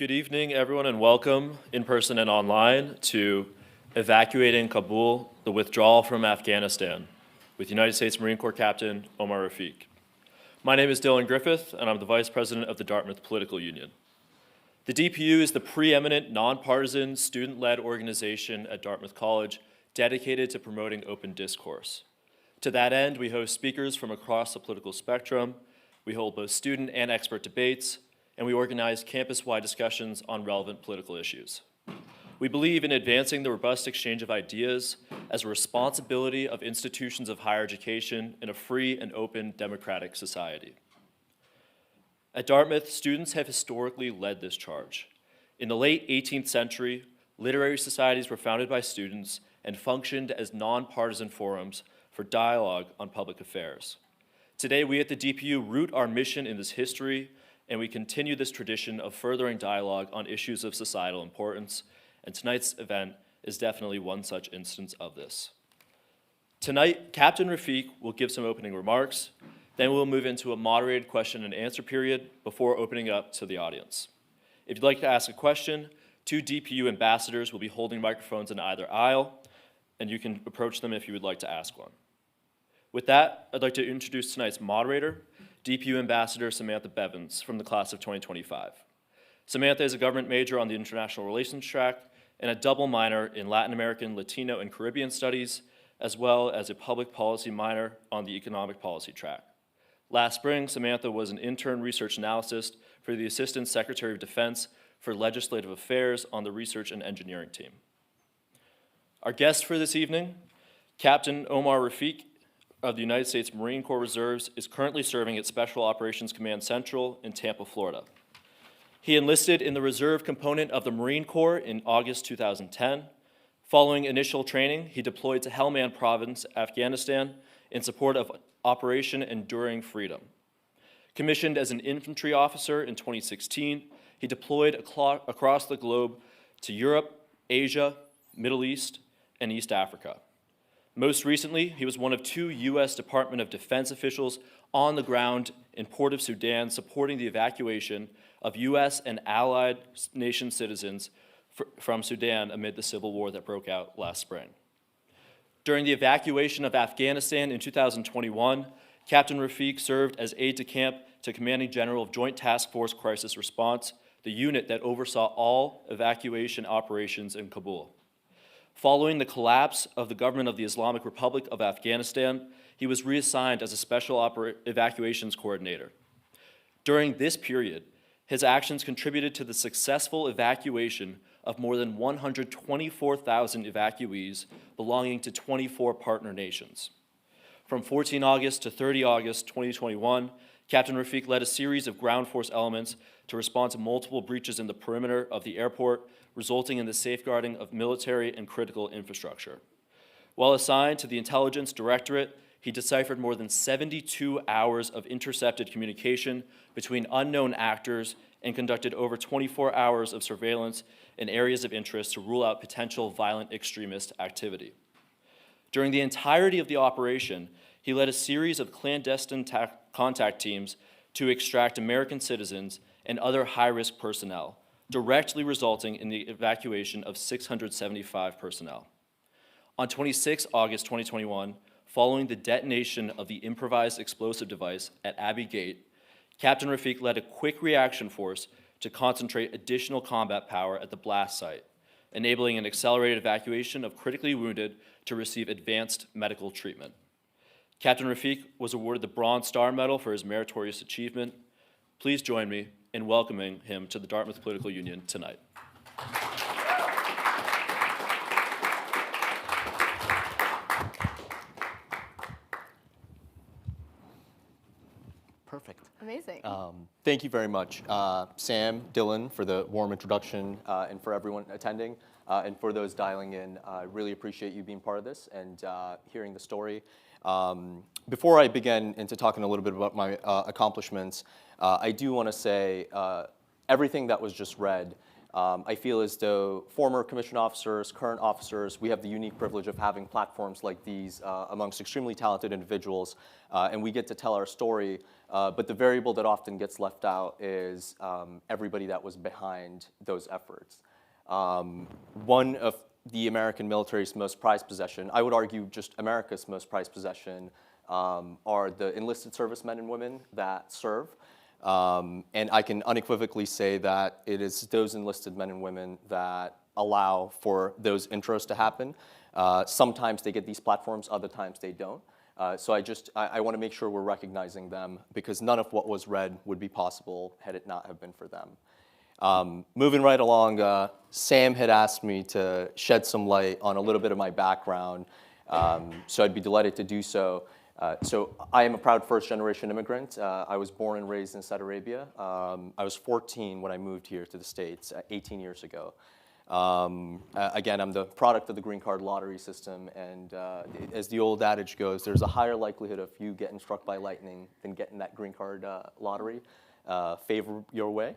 Good evening, everyone, and welcome in person and online to Evacuating Kabul, the Withdrawal from Afghanistan, with United States Marine Corps Captain Omer Rafiq. My name is Dylan Griffith, and I'm the Vice President of the Dartmouth Political Union. The DPU is the preeminent, nonpartisan, student-led organization at Dartmouth College dedicated to promoting open discourse. To that end, we host speakers from across the political spectrum, we hold both student and expert debates, and we organize campus-wide discussions on relevant political issues. We believe in advancing the robust exchange of ideas as a responsibility of institutions of higher education in a free and open democratic society. At Dartmouth, students have historically led this charge. In the late 18th century, literary societies were founded by students and functioned as nonpartisan forums for dialogue on public affairs. Today, we at the DPU root our mission in this history, and we continue this tradition of furthering dialogue on issues of societal importance, and tonight's event is definitely one such instance of this. Tonight, Captain Rafiq will give some opening remarks, then we'll move into a moderated question and answer period before opening up to the audience. If you'd like to ask a question, 2 DPU ambassadors will be holding microphones in either aisle, and you can approach them if you would like to ask one. With that, I'd like to introduce tonight's moderator, DPU Ambassador Samantha Bevins from the class of 2025. Samantha is a government major on the international relations track and a double minor in Latin American, Latino, and Caribbean studies, as well as a public policy minor on the economic policy track. Last spring, Samantha was an intern research analyst for the Assistant Secretary of Defense for Legislative Affairs on the research and engineering team. Our guest for this evening, Captain Omer Rafiq of the United States Marine Corps Reserves, is currently serving at Special Operations Command Central in Tampa, Florida. He enlisted in the reserve component of the Marine Corps in August 2010. Following initial training, he deployed to Helmand Province, Afghanistan, in support of Operation Enduring Freedom. Commissioned as an infantry officer in 2016, he deployed across the globe to Europe, Asia, Middle East, and East Africa. Most recently, he was one of 2 U.S. Department of Defense officials on the ground in Port of Sudan supporting the evacuation of U.S. and allied nation citizens from Sudan amid the civil war that broke out last spring. During the evacuation of Afghanistan in 2021, Captain Rafiq served as Aide de Camp to Commanding General of Joint Task Force Crisis Response, the unit that oversaw all evacuation operations in Kabul. Following the collapse of the government of the Islamic Republic of Afghanistan, he was reassigned as a Special Evacuations Coordinator. During this period, his actions contributed to the successful evacuation of more than 124,000 evacuees belonging to 24 partner nations. From 14 August to 30 August 2021, Captain Rafiq led a series of ground force elements to respond to multiple breaches in the perimeter of the airport, resulting in the safeguarding of military and critical infrastructure. While assigned to the Intelligence Directorate, he deciphered more than 72 hours of intercepted communication between unknown actors and conducted over 24 hours of surveillance in areas of interest to rule out potential violent extremist activity. During the entirety of the operation, he led a series of clandestine contact teams to extract American citizens and other high-risk personnel, directly resulting in the evacuation of 675 personnel. On 26 August 2021, following the detonation of the improvised explosive device at Abbey Gate, Captain Rafiq led a quick reaction force to concentrate additional combat power at the blast site, enabling an accelerated evacuation of critically wounded to receive advanced medical treatment. Captain Rafiq was awarded the Bronze Star Medal for his meritorious achievement. Please join me in welcoming him to the Dartmouth Political Union tonight. Perfect. Amazing. Thank you very much, Sam, Dylan, for the warm introduction, and for everyone attending, and for those dialing in. I really appreciate you being part of this and hearing the story. Before I begin into talking a little bit about my accomplishments, I do want to say everything that was just read I feel as though former commissioned officers, current officers, we have the unique privilege of having platforms like these amongst extremely talented individuals, and we get to tell our story, but the variable that often gets left out is everybody that was behind those efforts. One of the American military's most prized possession, I would argue just America's most prized possession, are the enlisted servicemen and women that serve. And I can unequivocally say that it is those enlisted men and women that allow for those intros to happen. Sometimes they get these platforms, other times they don't. So I want to make sure we're recognizing them because none of what was read would be possible had it not have been for them. Moving right along, Sam had asked me to shed some light on a little bit of my background, so I'd be delighted to do so. So I am a proud first-generation immigrant. I was born and raised in Saudi Arabia. I was 14 when I moved here to the States 18 years ago. Again, I'm the product of the green card lottery system, and as the old adage goes, there's a higher likelihood of you getting struck by lightning than getting that green card lottery favor your way.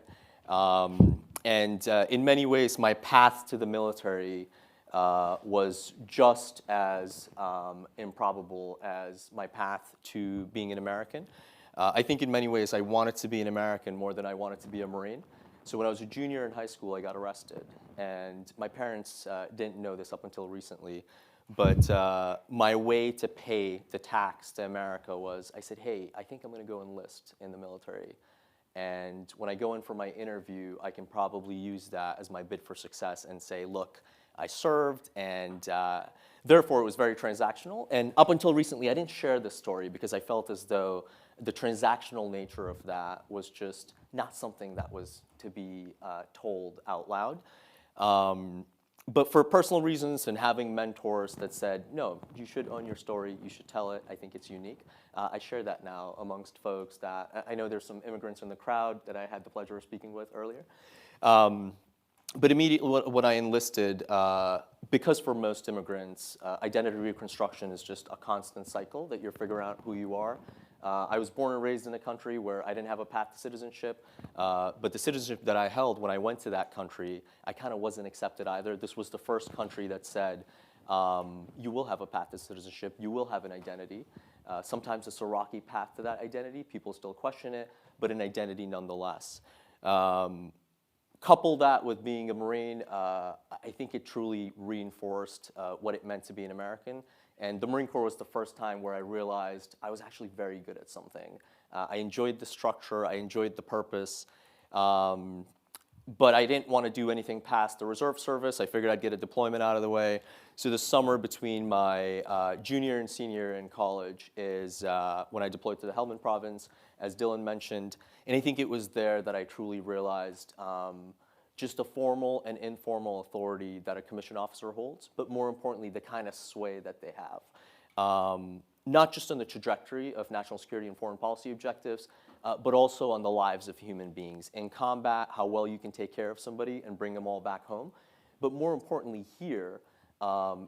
And in many ways, my path to the military was just as improbable as my path to being an American. I think in many ways I wanted to be an American more than I wanted to be a Marine. So when I was a junior in high school, I got arrested. And my parents didn't know this up until recently. But my way to pay the tax to America was, I said, hey, I think I'm going to go enlist in the military. And when I go in for my interview, I can probably use that as my bid for success and say, look, I served, and therefore it was very transactional. And up until recently, I didn't share this story because I felt as though the transactional nature of that was just not something that was to be told out loud. But for personal reasons and having mentors that said, no, you should own your story, you should tell it, I think it's unique. I share that now amongst folks that, I know there's some immigrants in the crowd that I had the pleasure of speaking with earlier. But immediately when I enlisted, because for most immigrants, identity reconstruction is just a constant cycle that you're figuring out who you are. I was born and raised in a country where I didn't have a path to citizenship, but the citizenship that I held when I went to that country, I kind of wasn't accepted either. This was the first country that said, you will have a path to citizenship, you will have an identity. Sometimes it's a rocky path to that identity. People still question it, but an identity nonetheless. Couple that with being a Marine, I think it truly reinforced what it meant to be an American. And the Marine Corps was the first time where I realized I was actually very good at something. I enjoyed the structure, I enjoyed the purpose, but I didn't want to do anything past the reserve service. I figured I'd get a deployment out of the way. So the summer between my junior and senior year in college is when I deployed to the Helmand Province, as Dylan mentioned. And I think it was there that I truly realized just the formal and informal authority that a commissioned officer holds, but more importantly, the kind of sway that they have. Not just on the trajectory of national security and foreign policy objectives, but also on the lives of human beings. In combat, how well you can take care of somebody and bring them all back home. But more importantly here,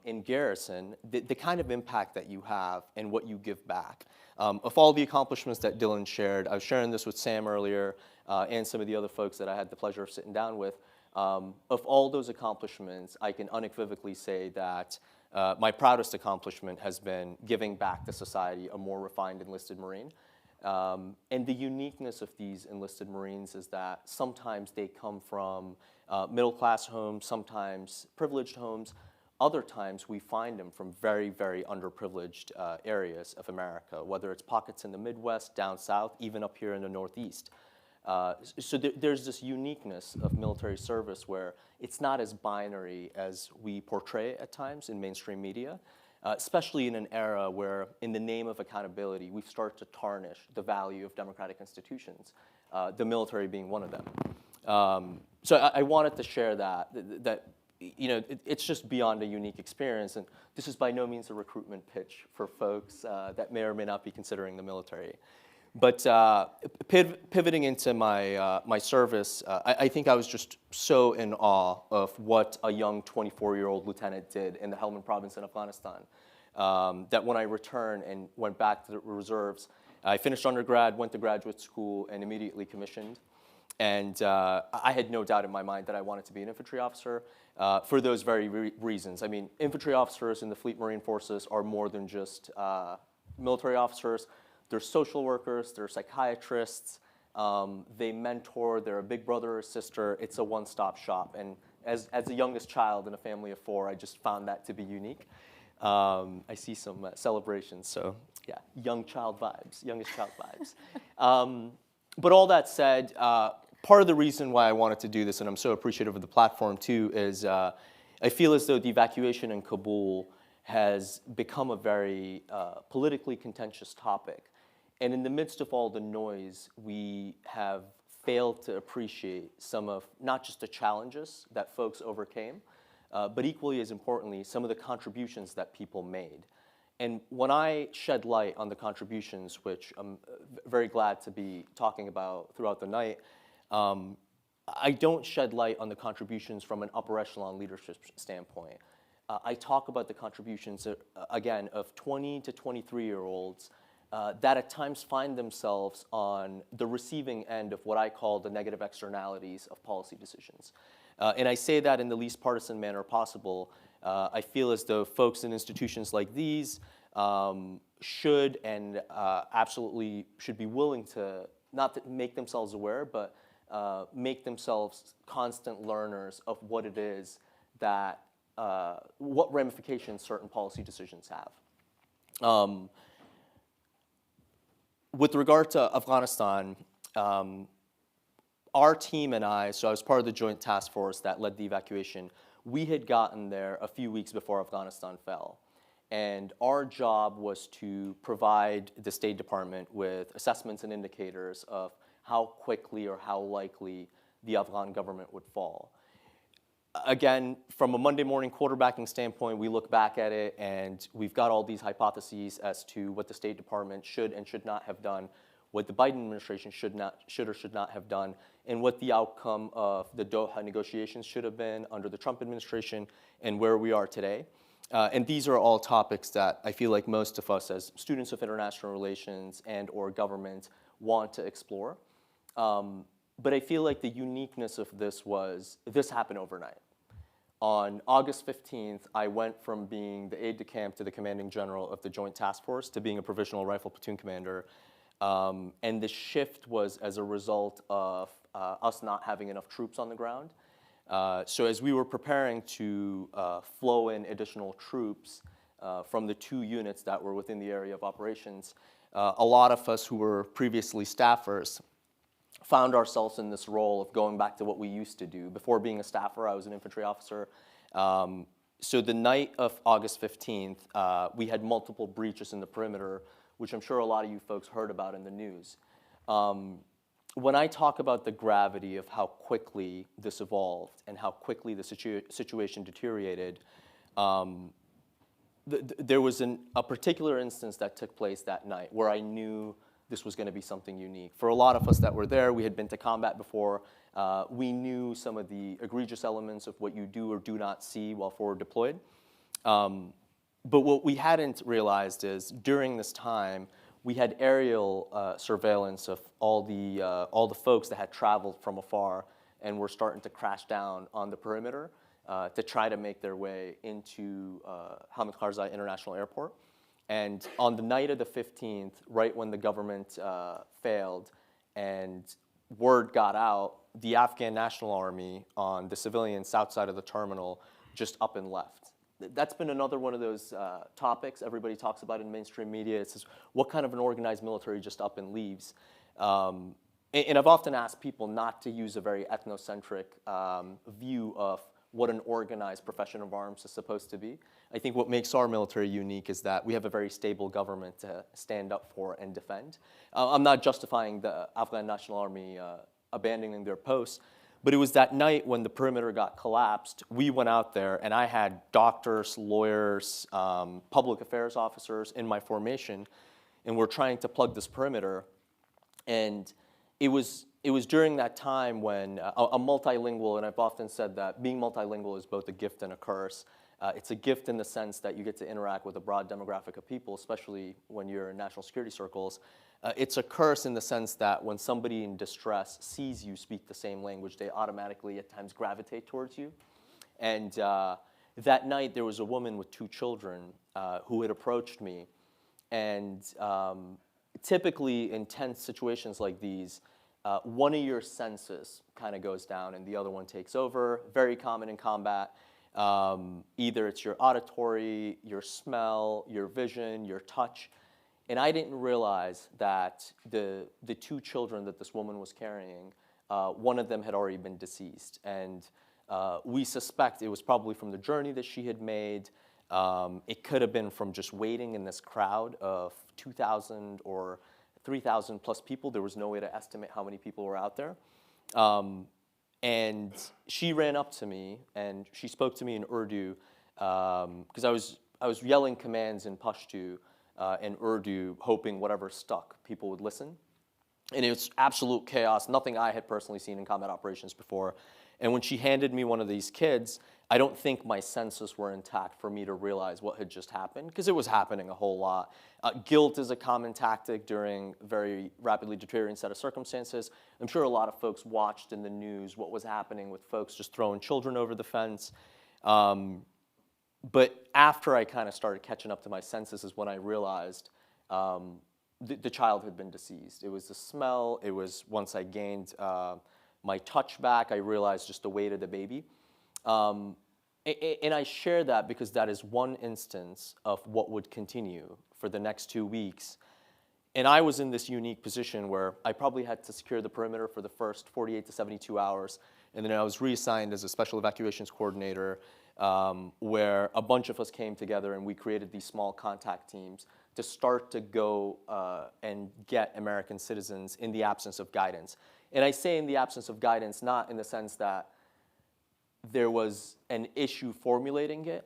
in garrison, the kind of impact that you have and what you give back. Of all the accomplishments that Dylan shared, I was sharing this with Sam earlier and some of the other folks that I had the pleasure of sitting down with. Of all those accomplishments, I can unequivocally say that my proudest accomplishment has been giving back to society a more refined enlisted Marine. And the uniqueness of these enlisted Marines is that sometimes they come from middle-class homes, sometimes privileged homes. Other times we find them from very, very underprivileged areas of America, whether it's pockets in the Midwest, down south, even up here in the Northeast. So there's this uniqueness of military service where it's not as binary as we portray at times in mainstream media, especially in an era where, in the name of accountability, we've started to tarnish the value of democratic institutions, the military being one of them. So I wanted to share that you know, it's just beyond a unique experience, and this is by no means a recruitment pitch for folks that may or may not be considering the military. But pivoting into my service, I think I was just so in awe of what a young 24-year-old lieutenant did in the Helmand Province in Afghanistan, that when I returned and went back to the reserves, I finished undergrad, went to graduate school, and immediately commissioned. And I had no doubt in my mind that I wanted to be an infantry officer for those very reasons. I mean, infantry officers in the Fleet Marine Forces are more than just military officers. They're social workers, they're psychiatrists, they mentor, they're a big brother or sister. It's a one-stop shop. And as the youngest child in a family of 4, I just found that to be unique. I see some celebrations, so yeah, youngest child vibes. But all that said, part of the reason why I wanted to do this, and I'm so appreciative of the platform too, is I feel as though the evacuation in Kabul has become a very politically contentious topic. And in the midst of all the noise, we have failed to appreciate some of not just the challenges that folks overcame, but equally as importantly, some of the contributions that people made. And when I shed light on the contributions, which I'm very glad to be talking about throughout the night, I don't shed light on the contributions from an upper echelon leadership standpoint. I talk about the contributions, again, of 20 to 23-year-olds that at times find themselves on the receiving end of what I call the negative externalities of policy decisions. And I say that in the least partisan manner possible. I feel as though folks in institutions like these should and absolutely should be willing to, not to make themselves aware, but make themselves constant learners of what it is that, what ramifications certain policy decisions have. With regard to Afghanistan, our team and I, so I was part of the joint task force that led the evacuation, we had gotten there a few weeks before Afghanistan fell. And our job was to provide the State Department with assessments and indicators of how quickly or how likely the Afghan government would fall. Again, from a Monday morning quarterbacking standpoint, we look back at it and we've got all these hypotheses as to what the State Department should and should not have done, what the Biden administration should or should not have done, and what the outcome of the Doha negotiations should have been under the Trump administration and where we are today. And these are all topics that I feel like most of us as students of international relations and or government want to explore. But I feel like the uniqueness of this was, this happened overnight. On August 15th, I went from being the aide de camp to the commanding general of the Joint Task Force to being a provisional rifle platoon commander. And the shift was as a result of us not having enough troops on the ground. So as we were preparing to flow in additional troops from the 2 units that were within the area of operations, a lot of us who were previously staffers found ourselves in this role of going back to what we used to do. Before being a staffer, I was an infantry officer. So the night of August 15th, we had multiple breaches in the perimeter, which I'm sure a lot of you folks heard about in the news. When I talk about the gravity of how quickly this evolved and how quickly the situation deteriorated, there was a particular instance that took place that night where I knew this was going to be something unique. For a lot of us that were there, we had been to combat before. We knew some of the egregious elements of what you do or do not see while forward deployed. But what we hadn't realized is during this time, we had aerial surveillance of all the folks that had traveled from afar and were starting to crash down on the perimeter to try to make their way into Hamid Karzai International Airport. And on the night of the 15th, right when the government failed and word got out, the Afghan National Army on the civilian south side of the terminal just up and left. That's been another one of those topics everybody talks about in mainstream media. It's just, what kind of an organized military just up and leaves? And I've often asked people not to use a very ethnocentric view of what an organized profession of arms is supposed to be. I think what makes our military unique is that we have a very stable government to stand up for and defend. I'm not justifying the Afghan National Army abandoning their posts, but it was that night when the perimeter got collapsed, we went out there and I had doctors, lawyers, public affairs officers in my formation, and we're trying to plug this perimeter. And it was during that time when a multilingual, and I've often said that being multilingual is both a gift and a curse. It's a gift in the sense that you get to interact with a broad demographic of people, especially when you're in national security circles. It's a curse in the sense that when somebody in distress sees you speak the same language, they automatically at times gravitate towards you. And that night, there was a woman with 2 children who had approached me. And typically in tense situations like these, one of your senses kind of goes down and the other one takes over. Very common in combat. Either it's your auditory, your smell, your vision, your touch. And I didn't realize that the 2 children that this woman was carrying, one of them had already been deceased. And we suspect it was probably from the journey that she had made. It could have been from just waiting in this crowd of 2,000 or 3,000 plus people. There was no way to estimate how many people were out there. And she ran up to me and she spoke to me in Urdu because I was yelling commands in Pashto and Urdu, hoping whatever stuck, people would listen. And it was absolute chaos, nothing I had personally seen in combat operations before. And when she handed me one of these kids, I don't think my senses were intact for me to realize what had just happened, because it was happening a whole lot. Guilt is a common tactic during a very rapidly deteriorating set of circumstances. I'm sure a lot of folks watched in the news what was happening with folks just throwing children over the fence. But after I kind of started catching up to my senses is when I realized the child had been deceased. It was the smell. It was once I gained my touch back, I realized just the weight of the baby. And I share that because that is one instance of what would continue for the next 2 weeks. And I was in this unique position where I probably had to secure the perimeter for the first 48 to 72 hours. And then I was reassigned as a Special Evacuations Coordinator, where a bunch of us came together and we created these small contact teams to start to go and get American citizens in the absence of guidance. And I say in the absence of guidance, not in the sense that there was an issue formulating it,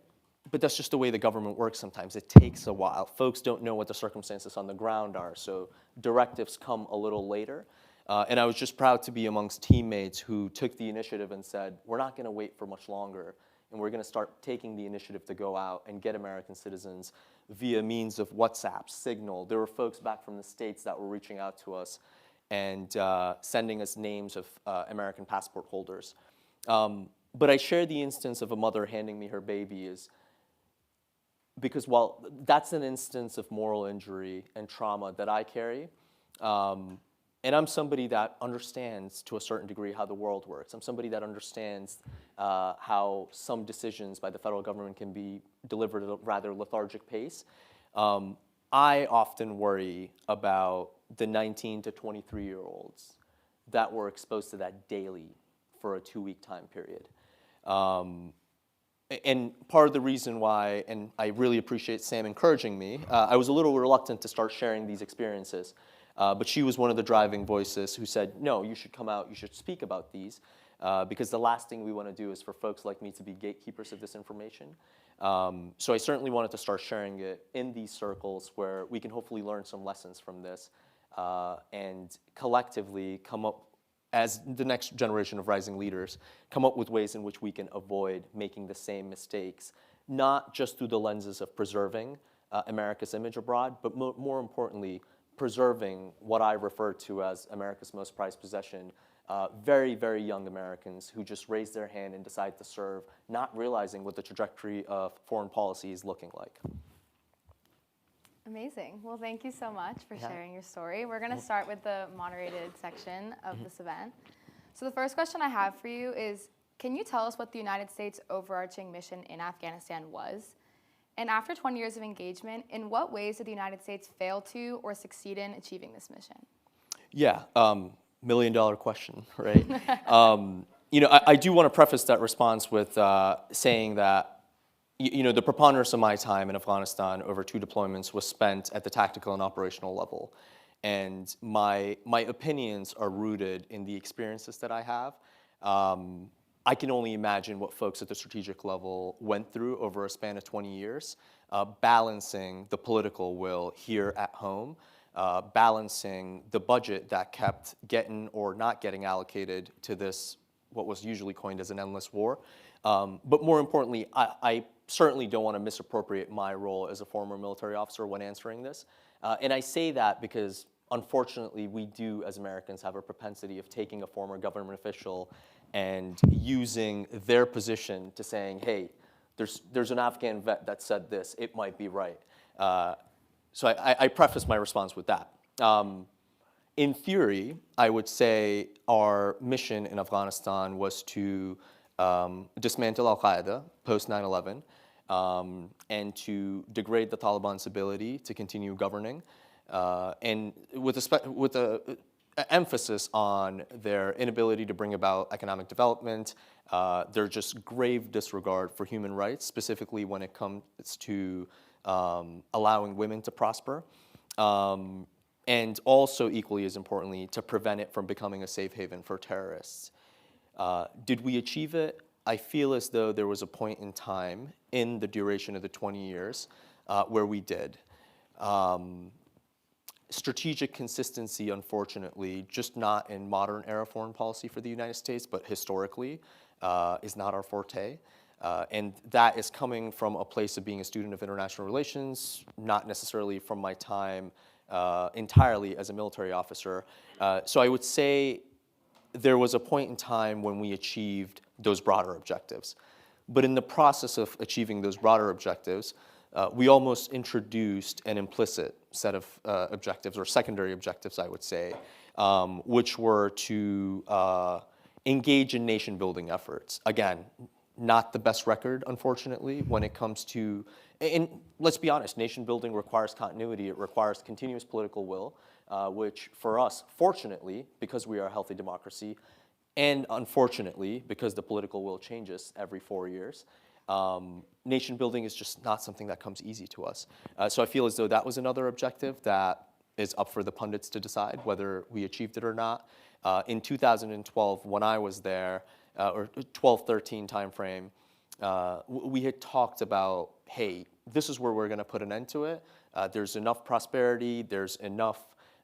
but that's just the way the government works sometimes. It takes a while. Folks don't know what the circumstances on the ground are, so directives come a little later. And I was just proud to be amongst teammates who took the initiative and said, we're not going to wait for much longer, and we're going to start taking the initiative to go out and get American citizens via means of WhatsApp, Signal. There were folks back from the States that were reaching out to us and sending us names of American passport holders. But I share the instance of a mother handing me her baby is because while that's an instance of moral injury and trauma that I carry, and I'm somebody that understands to a certain degree how the world works. I'm somebody that understands how some decisions by the federal government can be delivered at a rather lethargic pace. I often worry about the 19 to 23-year-olds that were exposed to that daily for a 2-week time period. And part of the reason why, and I really appreciate Sam encouraging me, I was a little reluctant to start sharing these experiences, but she was one of the driving voices who said, no, you should come out, you should speak about these, because the last thing we want to do is for folks like me to be gatekeepers of this information. So I certainly wanted to start sharing it in these circles where we can hopefully learn some lessons from this and collectively come up, as the next generation of rising leaders, come up with ways in which we can avoid making the same mistakes, not just through the lenses of preserving America's image abroad, but more importantly, preserving what I refer to as America's most prized possession, very, very young Americans who just raise their hand and decide to serve, not realizing what the trajectory of foreign policy is looking like. Amazing. Well, thank you so much for sharing your story. We're going to start with the moderated section of this event. So the first question I have for you is, can you tell us what the United States' overarching mission in Afghanistan was? And after 20 years of engagement, in what ways did the United States fail to or succeed in achieving this mission? Yeah, million-dollar question, right? You know, I do want to preface that response with saying that you know, the preponderance of my time in Afghanistan over 2 deployments was spent at the tactical and operational level. And my opinions are rooted in the experiences that I have. I can only imagine what folks at the strategic level went through over a span of 20 years, balancing the political will here at home, balancing the budget that kept getting or not getting allocated to this, what was usually coined as an endless war. But more importantly, I certainly don't want to misappropriate my role as a former military officer when answering this. And I say that because, unfortunately, we do, as Americans, have a propensity of taking a former government official and using their position to saying, hey, there's an Afghan vet that said this, it might be right. So I preface my response with that. In theory, I would say our mission in Afghanistan was to dismantle al-Qaeda post 9/11 and to degrade the Taliban's ability to continue governing, and with a emphasis on their inability to bring about economic development, their just grave disregard for human rights, specifically when it comes to allowing women to prosper, and also equally as importantly, to prevent it from becoming a safe haven for terrorists. Did we achieve it? I feel as though there was a point in time in the duration of the 20 years where we did. Strategic consistency, unfortunately, just not in modern era foreign policy for the United States, but historically, is not our forte. And that is coming from a place of being a student of international relations, not necessarily from my time entirely as a military officer. So I would say there was a point in time when we achieved those broader objectives. But in the process of achieving those broader objectives, we almost introduced an implicit set of objectives, or secondary objectives, I would say, which were to engage in nation-building efforts. Again, not the best record, unfortunately, when it comes to, and let's be honest, nation-building requires continuity. It requires continuous political will, which for us, fortunately, because we are a healthy democracy, and unfortunately, because the political will changes every 4 years, nation building is just not something that comes easy to us. So I feel as though that was another objective that is up for the pundits to decide whether we achieved it or not. In 2012, when I was there, or 12-13 timeframe, we had talked about, hey, this is where we're going to put an end to it. There's enough prosperity, there's enough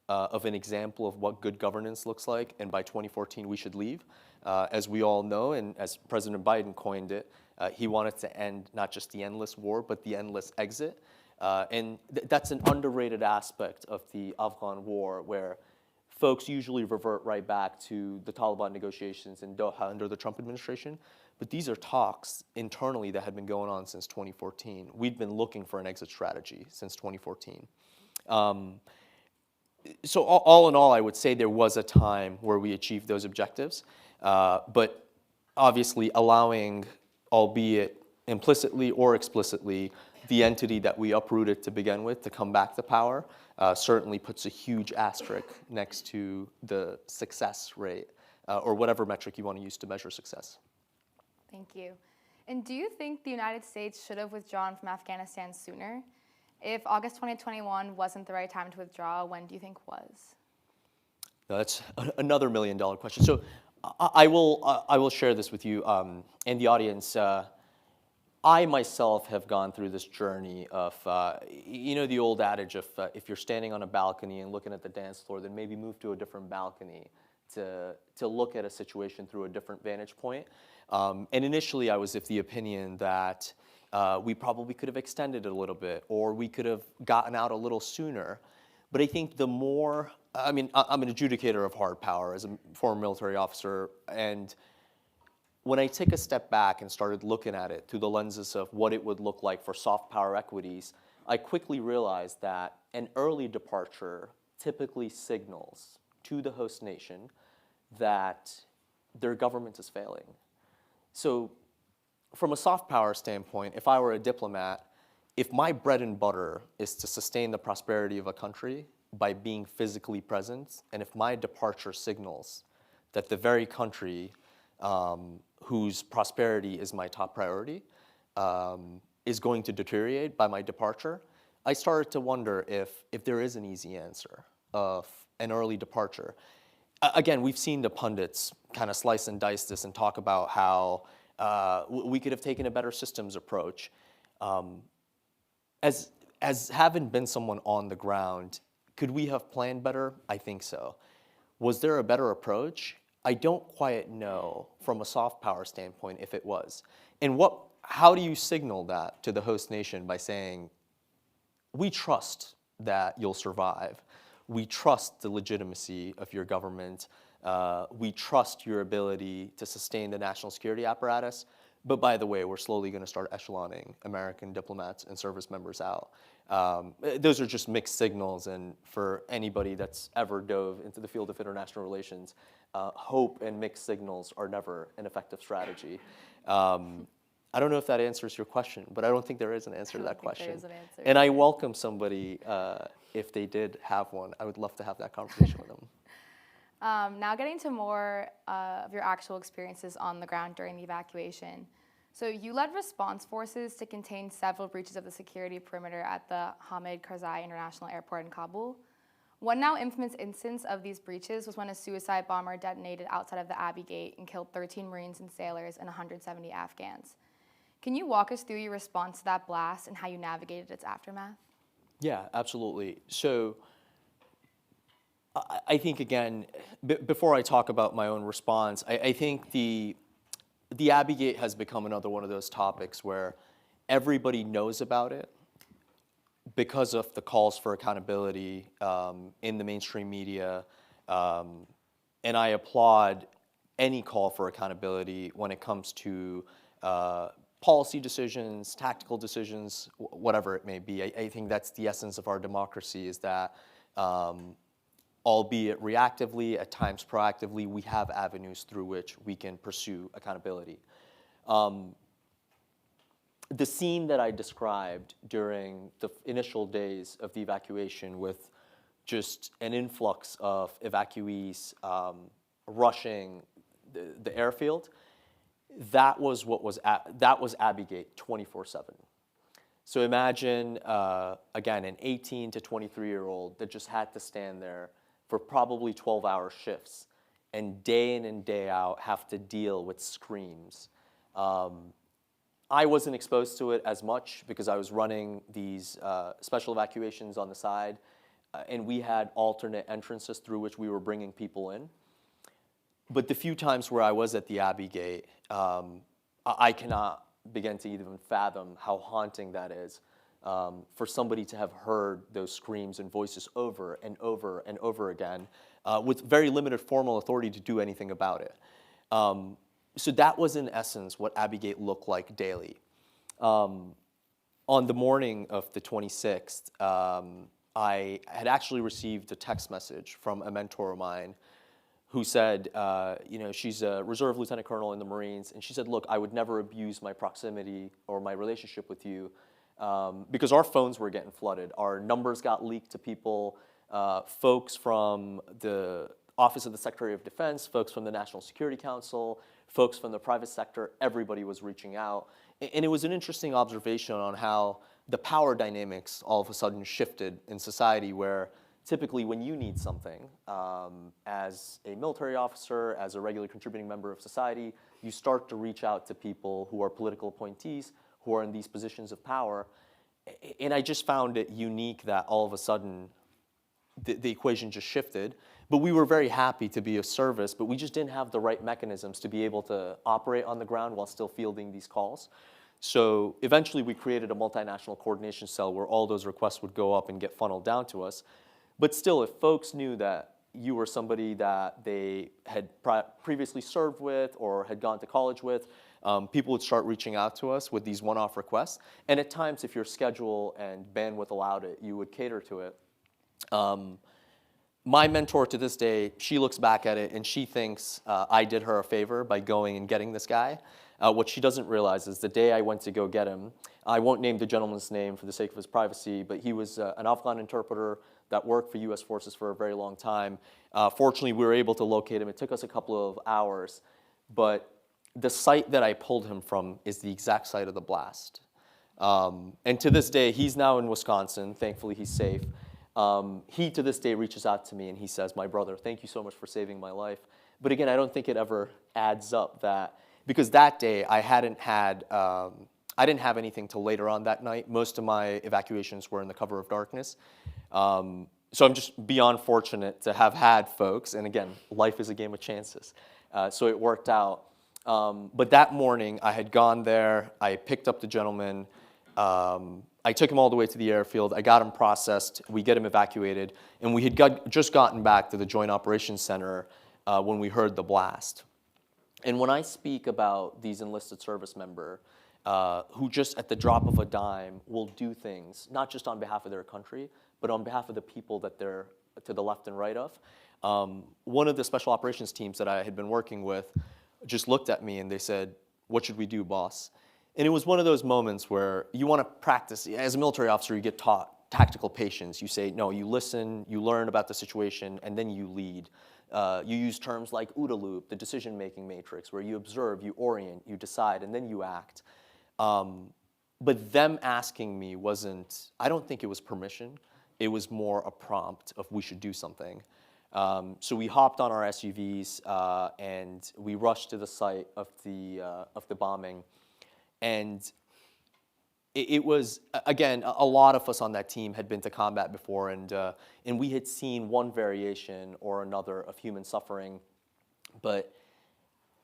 of an example of what good governance looks like, and by 2014 we should leave. As we all know, and as President Biden coined it, he wanted to end not just the endless war, but the endless exit. And that's an underrated aspect of the Afghan war, where folks usually revert right back to the Taliban negotiations in Doha under the Trump administration. But these are talks internally that had been going on since 2014. We'd been looking for an exit strategy since 2014. So all in all, I would say there was a time where we achieved those objectives, but obviously allowing, albeit implicitly or explicitly, the entity that we uprooted to begin with to come back to power certainly puts a huge asterisk next to the success rate, or whatever metric you want to use to measure success. Thank you. And do you think the United States should have withdrawn from Afghanistan sooner? If August 2021 wasn't the right time to withdraw, when do you think was? No, that's another $1 million question. So I will share this with you and the audience. I myself have gone through this journey of, you know, the old adage of if you're standing on a balcony and looking at the dance floor, then maybe move to a different balcony to look at a situation through a different vantage point. And initially I was of the opinion that we probably could have extended it a little bit, or we could have gotten out a little sooner. But I think the more, I mean, I'm an adjudicator of hard power as a former military officer, and when I took a step back and started looking at it through the lenses of what it would look like for soft power equities, I quickly realized that an early departure typically signals to the host nation that their government is failing. So from a soft power standpoint, if I were a diplomat, if my bread and butter is to sustain the prosperity of a country by being physically present, and if my departure signals that the very country whose prosperity is my top priority is going to deteriorate by my departure, I started to wonder if there is an easy answer of an early departure. Again, we've seen the pundits kind of slice and dice this and talk about how we could have taken a better systems approach. As having been someone on the ground, could we have planned better? I think so. Was there a better approach? I don't quite know from a soft power standpoint if it was. And how do you signal that to the host nation by saying, we trust that you'll survive. We trust the legitimacy of your government. We trust your ability to sustain the national security apparatus. But by the way, we're slowly going to start echeloning American diplomats and service members out. Those are just mixed signals, and for anybody that's ever dove into the field of international relations, hope and mixed signals are never an effective strategy. I don't know if that answers your question, but I don't think there is an answer to that question. There is an answer. And I welcome somebody, if they did have one, I would love to have that conversation with them. Now getting to more of your actual experiences on the ground during the evacuation. So you led response forces to contain several breaches of the security perimeter at the Hamid Karzai International Airport in Kabul. One now infamous instance of these breaches was when a suicide bomber detonated outside of the Abbey Gate and killed 13 Marines and sailors and 170 Afghans. Can you walk us through your response to that blast and how you navigated its aftermath? Yeah, absolutely. So I think, again, before I talk about my own response, I think the Abbey Gate has become another one of those topics where everybody knows about it because of the calls for accountability in the mainstream media. And I applaud any call for accountability when it comes to policy decisions, tactical decisions, whatever it may be. I think that's the essence of our democracy, is that albeit reactively, at times proactively, we have avenues through which we can pursue accountability. The scene that I described during the initial days of the evacuation, with just an influx of evacuees rushing the airfield, that was Abbey Gate 24/7. So imagine, again, an 18 to 23-year-old that just had to stand there for probably 12-hour shifts and day in and day out have to deal with screams. I wasn't exposed to it as much because I was running these special evacuations on the side, and we had alternate entrances through which we were bringing people in. But the few times where I was at the Abbey Gate, I cannot begin to even fathom how haunting that is. For somebody to have heard those screams and voices over and over and over again with very limited formal authority to do anything about it. So that was in essence what Abbey Gate looked like daily. On the morning of the 26th, I had actually received a text message from a mentor of mine who said, she's a reserve lieutenant colonel in the Marines, and she said, look, I would never abuse my proximity or my relationship with you, because our phones were getting flooded. Our numbers got leaked to people, folks from the Office of the Secretary of Defense, folks from the National Security Council, folks from the private sector, everybody was reaching out. And it was an interesting observation on how the power dynamics all of a sudden shifted in society, where typically when you need something, as a military officer, as a regularly contributing member of society, you start to reach out to people who are political appointees, who are in these positions of power. And I just found it unique that all of a sudden the equation just shifted. But we were very happy to be of service, but we just didn't have the right mechanisms to be able to operate on the ground while still fielding these calls. So eventually we created a multinational coordination cell where all those requests would go up and get funneled down to us. But still, if folks knew that you were somebody that they had previously served with or had gone to college with, people would start reaching out to us with these one-off requests. And at times, if your schedule and bandwidth allowed it, you would cater to it. My mentor to this day, she looks back at it and she thinks I did her a favor by going and getting this guy. What she doesn't realize is the day I went to go get him, I won't name the gentleman's name for the sake of his privacy, but he was an Afghan interpreter that worked for U.S. forces for a very long time. Fortunately, we were able to locate him. It took us a couple of hours, but the site that I pulled him from is the exact site of the blast. And to this day, he's now in Wisconsin. Thankfully, he's safe. He, to this day, reaches out to me and he says, my brother, thank you so much for saving my life. But again, I don't think it ever adds up that, because that day I didn't have anything till later on that night. Most of my evacuations were in the cover of darkness. So I'm just beyond fortunate to have had folks, and again, life is a game of chances. So it worked out. But that morning, I had gone there. I picked up the gentleman. I took him all the way to the airfield. I got him processed. We get him evacuated. And we had just gotten back to the Joint Operations Center when we heard the blast. And when I speak about these enlisted service members who just at the drop of a dime will do things, not just on behalf of their country, but on behalf of the people that they're to the left and right of, one of the special operations teams that I had been working with just looked at me and they said, "What should we do, boss?" And it was one of those moments where you want to practice. As a military officer, you get taught tactical patience. You say, no, you listen, you learn about the situation, and then you lead. You use terms like OODA loop, the decision-making matrix, where you observe, you orient, you decide, and then you act. But them asking me wasn't, I don't think it was permission. It was more a prompt of we should do something. So we hopped on our SUVs and we rushed to the site of the bombing. And it was, again, a lot of us on that team had been to combat before, and we had seen one variation or another of human suffering. But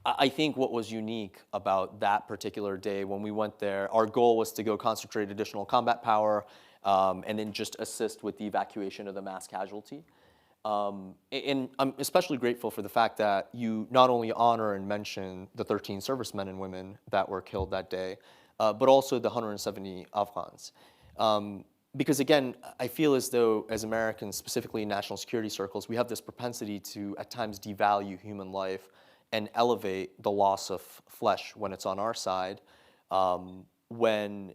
I think what was unique about that particular day when we went there, our goal was to go concentrate additional combat power and then just assist with the evacuation of the mass casualty. And I'm especially grateful for the fact that you not only honor and mention the 13 servicemen and women that were killed that day, but also the 170 Afghans. Because again, I feel as though as Americans, specifically in national security circles, we have this propensity to at times devalue human life and elevate the loss of flesh when it's on our side, when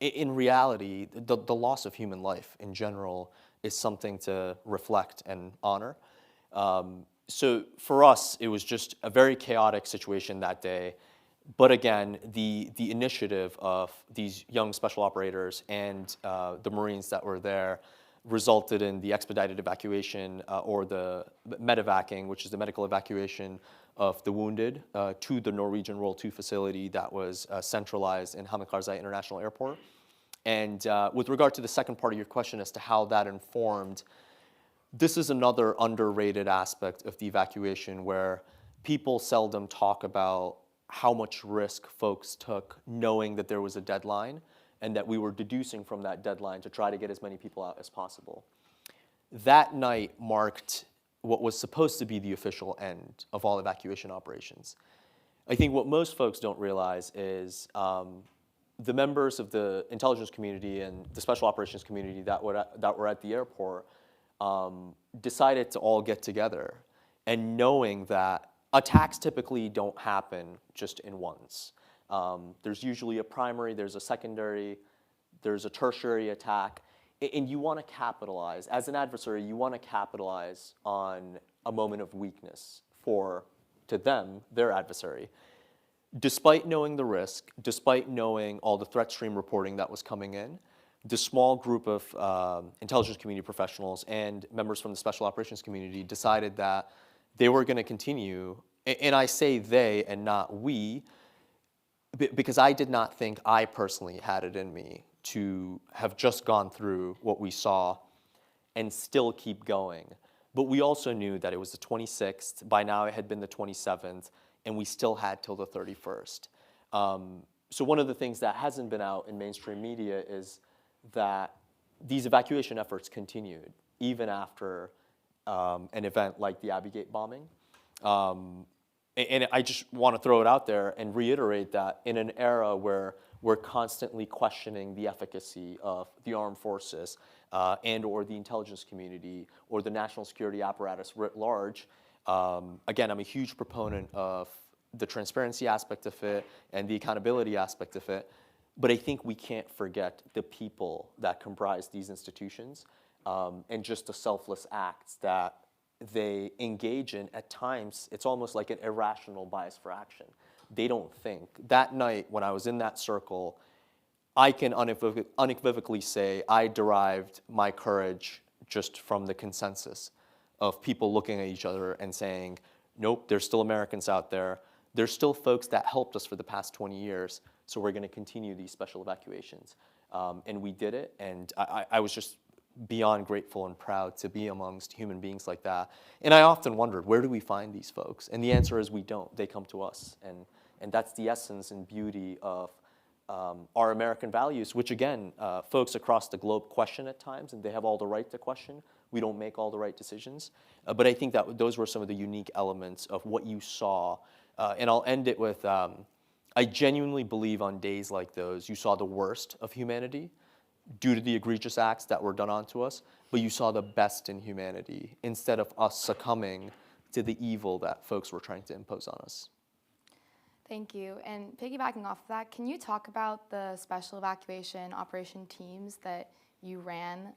in reality, the loss of human life in general is something to reflect and honor. So for us, it was just a very chaotic situation that day. But again, the initiative of these young special operators and the Marines that were there resulted in the expedited evacuation or the medevacing, which is the medical evacuation of the wounded to the Norwegian Role 2 facility that was centralized in Hamid Karzai International Airport. And with regard to the second part of your question as to how that informed, this is another underrated aspect of the evacuation where people seldom talk about how much risk folks took knowing that there was a deadline and that we were deducing from that deadline to try to get as many people out as possible. That night marked what was supposed to be the official end of all evacuation operations. I think what most folks don't realize is the members of the intelligence community and the special operations community that were at the airport decided to all get together, and knowing that attacks typically don't happen just in once. There's usually a primary, there's a secondary, there's a tertiary attack, and you want to capitalize. As an adversary, you want to capitalize on a moment of weakness to them, their adversary. Despite knowing the risk, despite knowing all the threat stream reporting that was coming in, the small group of intelligence community professionals and members from the special operations community decided that they were going to continue, and I say they and not we, because I did not think I personally had it in me to have just gone through what we saw and still keep going. But we also knew that it was the 26th, by now it had been the 27th, and we still had till the 31st. So one of the things that hasn't been out in mainstream media is that these evacuation efforts continued even after an event like the Abbey Gate bombing. And I just want to throw it out there and reiterate that in an era where we're constantly questioning the efficacy of the armed forces and or the intelligence community or the national security apparatus writ large, again, I'm a huge proponent of the transparency aspect of it and the accountability aspect of it, but I think we can't forget the people that comprise these institutions and just the selfless acts that they engage in. At times, it's almost like an irrational bias for action. They don't think. That night, when I was in that circle, I can unequivocally say I derived my courage just from the consensus of people looking at each other and saying, nope, there's still Americans out there. There's still folks that helped us for the past 20 years, so we're going to continue these special evacuations. And we did it, and I was just beyond grateful and proud to be amongst human beings like that. And I often wondered, where do we find these folks? And the answer is we don't. They come to us. And that's the essence and beauty of our American values, which again, folks across the globe question at times, and they have all the right to question. We don't make all the right decisions. But I think that those were some of the unique elements of what you saw. And I'll end it with, I genuinely believe on days like those, you saw the worst of humanity due to the egregious acts that were done onto us, but you saw the best in humanity instead of us succumbing to the evil that folks were trying to impose on us. Thank you. And piggybacking off of that, can you talk about the special evacuation operation teams that you ran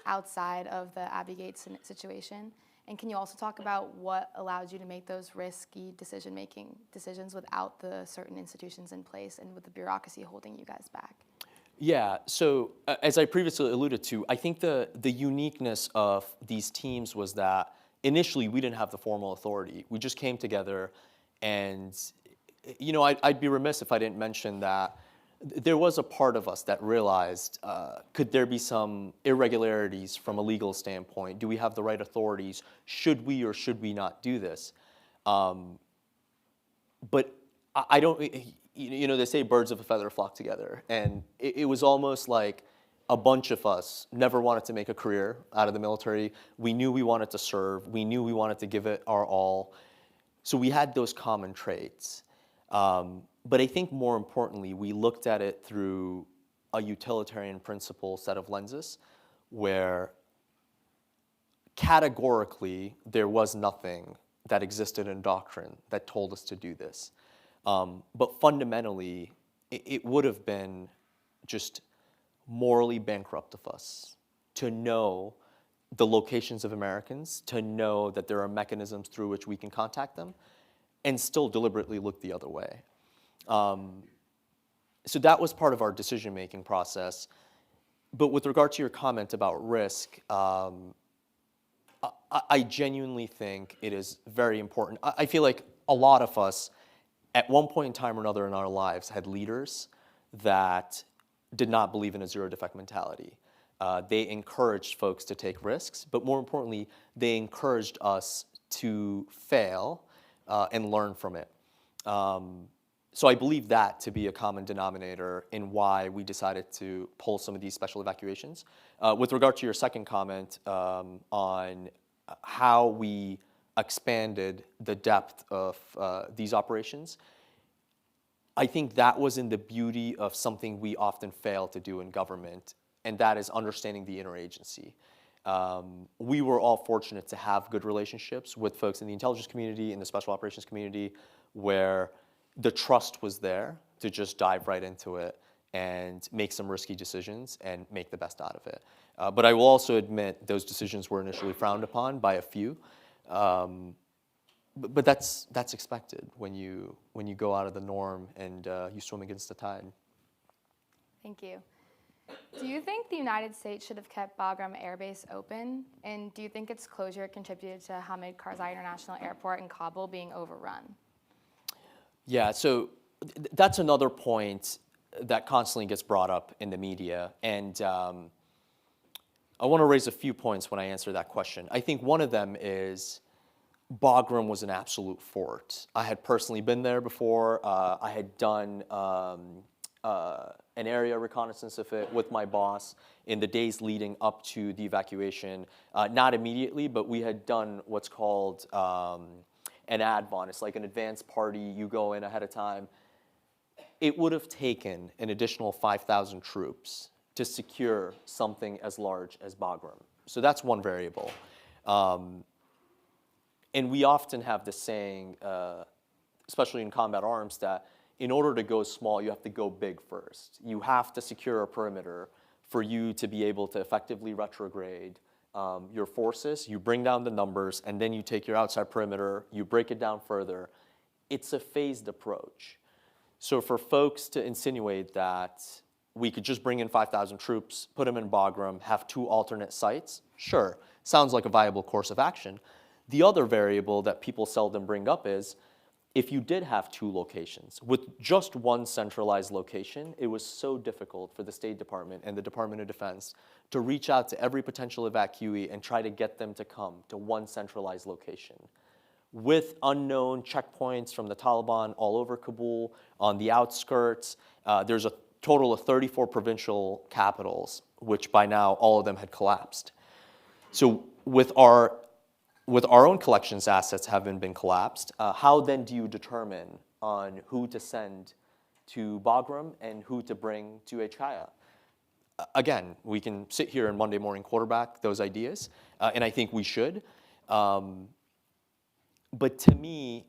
outside of the Abbey Gate situation? And can you also talk about what allowed you to make those risky decisions without the certain institutions in place and with the bureaucracy holding you guys back? Yeah, so as I previously alluded to, I think the uniqueness of these teams was that initially we didn't have the formal authority. We just came together and, you know, I'd be remiss if I didn't mention that there was a part of us that realized, could there be some irregularities from a legal standpoint? Do we have the right authorities? Should we or should we not do this? But I don't, you know, they say birds of a feather flock together. And it was almost like a bunch of us never wanted to make a career out of the military. We knew we wanted to serve. We knew we wanted to give it our all. So we had those common traits. But I think more importantly, we looked at it through a utilitarian principle set of lenses where categorically there was nothing that existed in doctrine that told us to do this. But fundamentally, it would have been just morally bankrupt of us to know the locations of Americans, to know that there are mechanisms through which we can contact them, and still deliberately look the other way. So that was part of our decision-making process. But with regard to your comment about risk, I genuinely think it is very important. I feel like a lot of us, at one point in time or another in our lives, had leaders that did not believe in a zero-defect mentality. They encouraged folks to take risks, but more importantly, they encouraged us to fail and learn from it. So I believe that to be a common denominator in why we decided to pull some of these special evacuations. With regard to your second comment on how we expanded the depth of these operations, I think that was in the beauty of something we often fail to do in government, and that is understanding the interagency. We were all fortunate to have good relationships with folks in the intelligence community, in the special operations community, where the trust was there to just dive right into it and make some risky decisions and make the best out of it. But I will also admit those decisions were initially frowned upon by a few. But that's expected when you go out of the norm and you swim against the tide. Thank you. Do you think the United States should have kept Bagram Air Base open? And do you think its closure contributed to Hamid Karzai International Airport in Kabul being overrun? Yeah, so that's another point that constantly gets brought up in the media. And I want to raise a few points when I answer that question. I think one of them is Bagram was an absolute fort. I had personally been there before. I had done an area reconnaissance of it with my boss in the days leading up to the evacuation. Not immediately, but we had done what's called an ADVON. It's like an advanced party. You go in ahead of time. It would have taken an additional 5,000 troops to secure something as large as Bagram. So that's one variable. And we often have the saying, especially in combat arms, that in order to go small, you have to go big first. You have to secure a perimeter for you to be able to effectively retrograde your forces. You bring down the numbers, and then you take your outside perimeter, you break it down further. It's a phased approach. So for folks to insinuate that we could just bring in 5,000 troops, put them in Bagram, have two alternate sites, sure, sounds like a viable course of action. The other variable that people seldom bring up is if you did have two locations, with just one centralized location, it was so difficult for the State Department and the Department of Defense to reach out to every potential evacuee and try to get them to come to one centralized location. With unknown checkpoints from the Taliban all over Kabul, on the outskirts, there's a total of 34 provincial capitals, which by now all of them had collapsed. So with our own collections assets having been collapsed, how then do you determine on who to send to Bagram and who to bring to Echkaya? Again, we can sit here and Monday morning quarterback those ideas, and I think we should. But to me,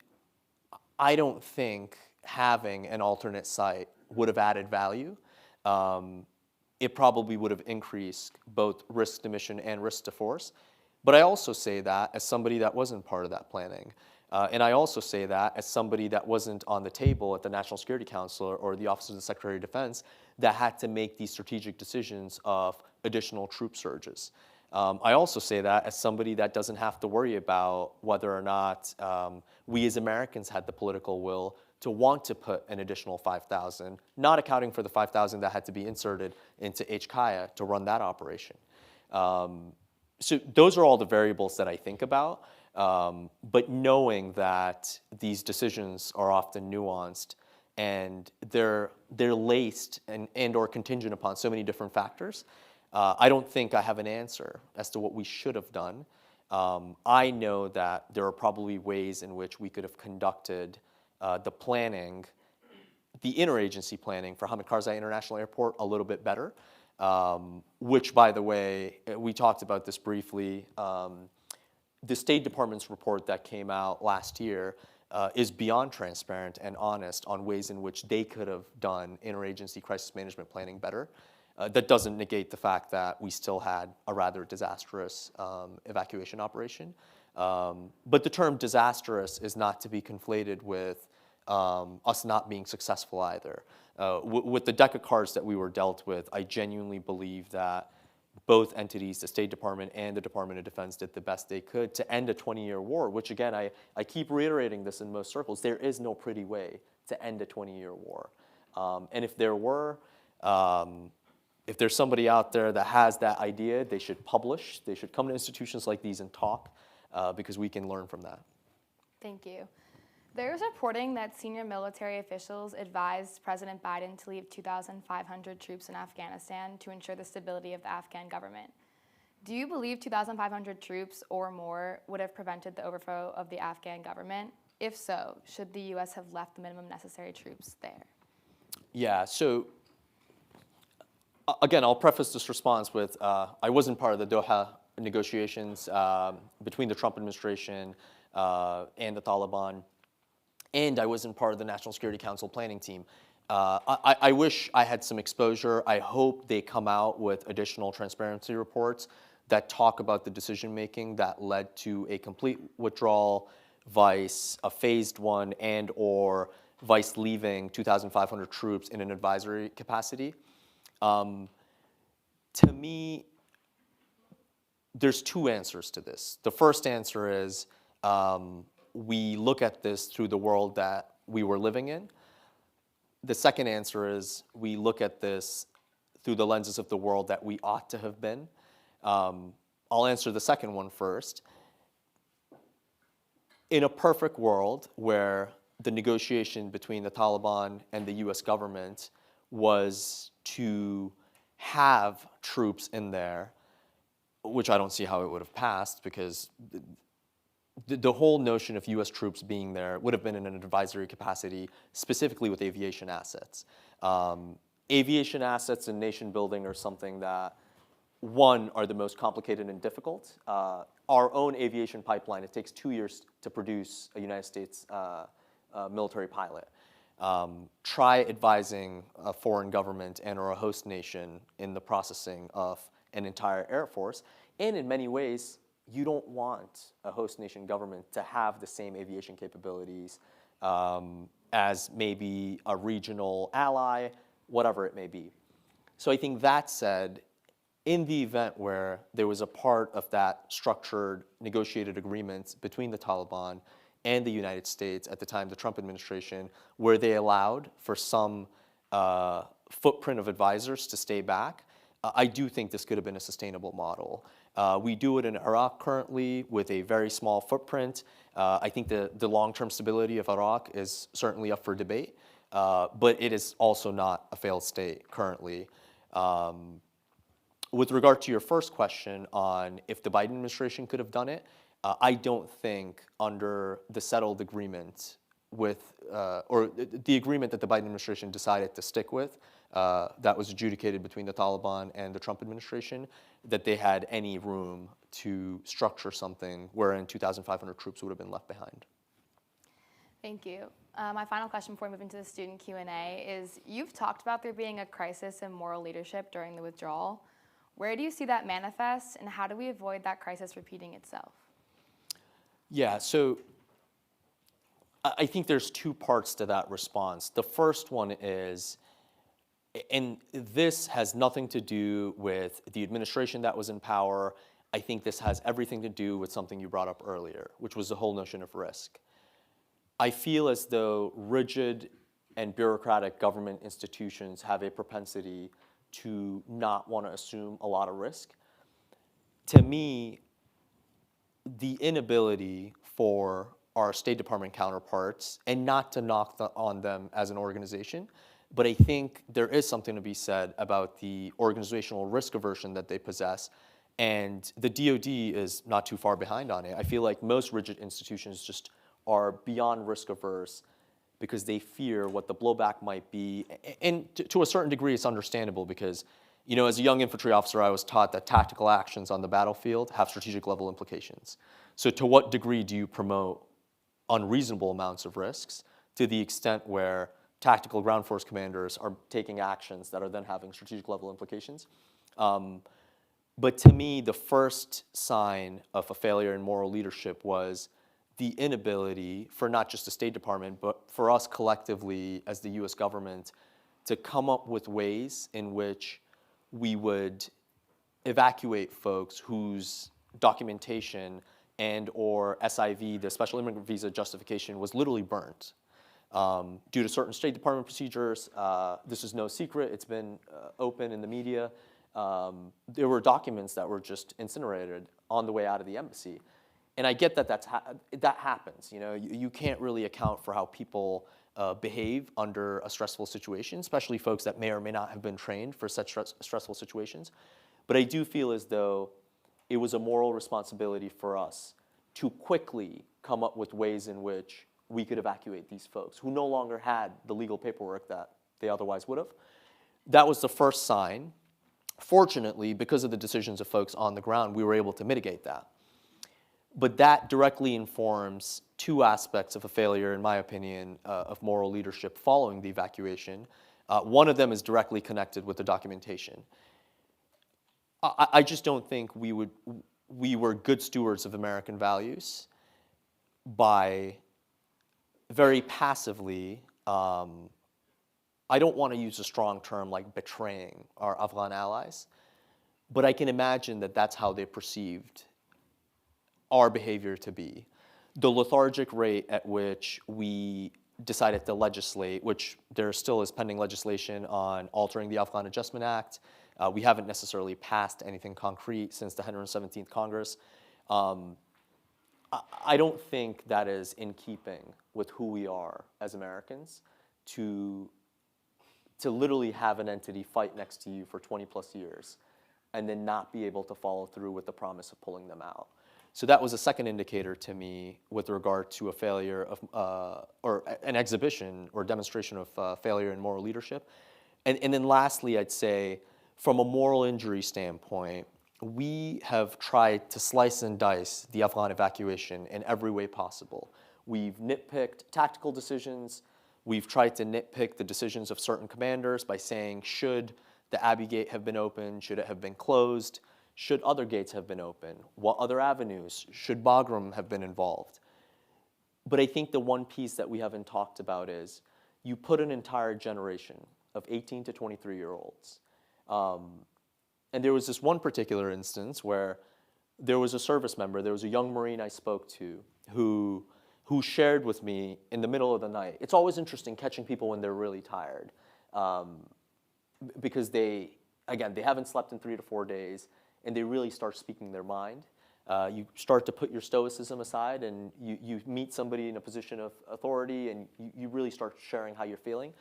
I don't think having an alternate site would have added value. It probably would have increased both risk to mission and risk to force. But I also say that as somebody that wasn't part of that planning. And I also say that as somebody that wasn't on the table at the National Security Council or the Office of the Secretary of Defense that had to make these strategic decisions of additional troop surges. I also say that as somebody that doesn't have to worry about whether or not we as Americans had the political will to want to put an additional 5,000, not accounting for the 5,000 that had to be inserted into Echkaya to run that operation. So those are all the variables that I think about, but knowing that these decisions are often nuanced and they're laced and or contingent upon so many different factors, I don't think I have an answer as to what we should have done. I know that there are probably ways in which we could have conducted the planning, the interagency planning for Hamid Karzai International Airport a little bit better. Which, by the way, we talked about this briefly. The State Department's report that came out last year is beyond transparent and honest on ways in which they could have done interagency crisis management planning better. That doesn't negate the fact that we still had a rather disastrous evacuation operation. But the term disastrous is not to be conflated with us not being successful either. With the deck of cards that we were dealt with, I genuinely believe that both entities, the State Department and the Department of Defense, did the best they could to end a 20-year war, which again, I keep reiterating this in most circles, there is no pretty way to end a 20-year war. And if there were, if there's somebody out there that has that idea, they should publish, they should come to institutions like these and talk, because we can learn from that. Thank you. There's reporting that senior military officials advised President Biden to leave 2,500 troops in Afghanistan to ensure the stability of the Afghan government. Do you believe 2,500 troops or more would have prevented the overthrow of the Afghan government? If so, should the U.S. have left the minimum necessary troops there? Yeah, so again, I'll preface this response with I wasn't part of the Doha negotiations between the Trump administration and the Taliban. And I wasn't part of the National Security Council planning team. I wish I had some exposure. I hope they come out with additional transparency reports that talk about the decision-making that led to a complete withdrawal, vice a phased one, and or vice leaving 2,500 troops in an advisory capacity. To me, there's two answers to this. The first answer is, we look at this through the world that we were living in. The second answer is we look at this through the lenses of the world that we ought to have been. I'll answer the second one first. In a perfect world where the negotiation between the Taliban and the US government was to have troops in there, which I don't see how it would have passed because the whole notion of US troops being there would have been in an advisory capacity, specifically with aviation assets. Aviation assets and nation building are something that, one, are the most complicated and difficult. Our own aviation pipeline, it takes 2 years to produce a United States military pilot. Try advising a foreign government and or a host nation in the processing of an entire air force. And in many ways, you don't want a host nation government to have the same aviation capabilities as maybe a regional ally, whatever it may be. So I think that said, in the event where there was a part of that structured negotiated agreement between the Taliban and the United States at the time, the Trump administration, where they allowed for some footprint of advisors to stay back, I do think this could have been a sustainable model. We do it in Iraq currently with a very small footprint. I think the long-term stability of Iraq is certainly up for debate, but it is also not a failed state currently. With regard to your first question on if the Biden administration could have done it, I don't think under the settled agreement with, or the agreement that the Biden administration decided to stick with, that was adjudicated between the Taliban and the Trump administration, that they had any room to structure something wherein 2,500 troops would have been left behind. Thank you. My final question before we move into the student Q&A is, you've talked about there being a crisis in moral leadership during the withdrawal. Where do you see that manifest, and how do we avoid that crisis repeating itself? Yeah, so I think there's two parts to that response. The first one is, and this has nothing to do with the administration that was in power. I think this has everything to do with something you brought up earlier, which was the whole notion of risk. I feel as though rigid and bureaucratic government institutions have a propensity to not want to assume a lot of risk. To me, the inability for our State Department counterparts, and not to knock on them as an organization, but I think there is something to be said about the organizational risk aversion that they possess, and the DoD is not too far behind on it. I feel like most rigid institutions just are beyond risk averse because they fear what the blowback might be. And to a certain degree, it's understandable because, you know, as a young infantry officer, I was taught that tactical actions on the battlefield have strategic level implications. So to what degree do you promote unreasonable amounts of risks to the extent where tactical ground force commanders are taking actions that are then having strategic level implications? But to me, the first sign of a failure in moral leadership was the inability for not just the State Department, but for us collectively as the US government to come up with ways in which we would evacuate folks whose documentation and or SIV, the Special Immigrant Visa justification, was literally burnt. Due to certain State Department procedures, this is no secret, it's been open in the media, there were documents that were just incinerated on the way out of the embassy. And I get that that happens. You know, you can't really account for how people behave under a stressful situation, especially folks that may or may not have been trained for such stressful situations. But I do feel as though it was a moral responsibility for us to quickly come up with ways in which we could evacuate these folks who no longer had the legal paperwork that they otherwise would have. That was the first sign. Fortunately, because of the decisions of folks on the ground, we were able to mitigate that. But that directly informs two aspects of a failure, in my opinion, of moral leadership following the evacuation. One of them is directly connected with the documentation. I just don't think we were good stewards of American values by very passively, I don't want to use a strong term like betraying our Afghan allies, but I can imagine that that's how they perceived our behavior to be. The lethargic rate at which we decided to legislate, which there still is pending legislation on altering the Afghan Adjustment Act. We haven't necessarily passed anything concrete since the 117th Congress. I don't think that is in keeping with who we are as Americans to literally have an entity fight next to you for 20 plus years and then not be able to follow through with the promise of pulling them out. So that was a second indicator to me with regard to a failure of, or an exhibition or demonstration of failure in moral leadership. And then lastly, I'd say from a moral injury standpoint, we have tried to slice and dice the Afghan evacuation in every way possible. We've nitpicked tactical decisions. We've tried to nitpick the decisions of certain commanders by saying, should the Abbey Gate have been open? Should it have been closed? Should other gates have been open? What other avenues? Should Bagram have been involved? But I think the one piece that we haven't talked about is you put an entire generation of 18 to 23-year-olds. And there was this one particular instance where there was a service member, there was a young Marine I spoke to who who shared with me in the middle of the night. It's always interesting catching people when they're really tired, because they haven't slept in 3 to 4 days, and they really start speaking their mind. You start to put your stoicism aside, and you meet somebody in a position of authority, and you really start sharing how you're feeling.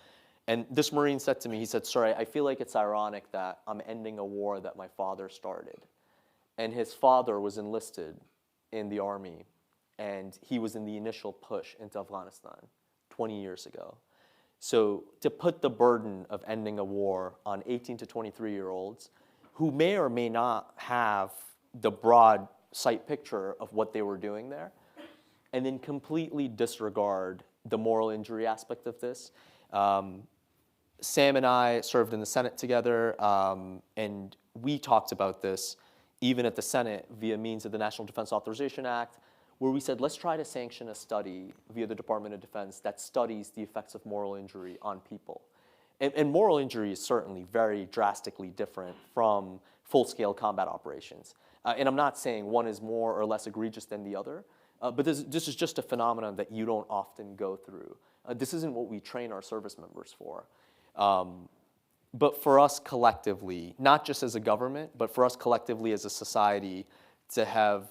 And this Marine said to me, he said, "Sir, I feel like it's ironic that I'm ending a war that my father started." And his father was enlisted in the army, and he was in the initial push into Afghanistan 20 years ago. So to put the burden of ending a war on 18 to 23-year-olds who may or may not have the broad sight picture of what they were doing there, and then completely disregard the moral injury aspect of this. Sam and I served in the Senate together, and we talked about this even at the Senate via means of the National Defense Authorization Act, where we said, let's try to sanction a study via the Department of Defense that studies the effects of moral injury on people. And moral injury is certainly very drastically different from full-scale combat operations. And I'm not saying one is more or less egregious than the other, but this is just a phenomenon that you don't often go through. This isn't what we train our service members for. But for us collectively, not just as a government, but for us collectively as a society, to have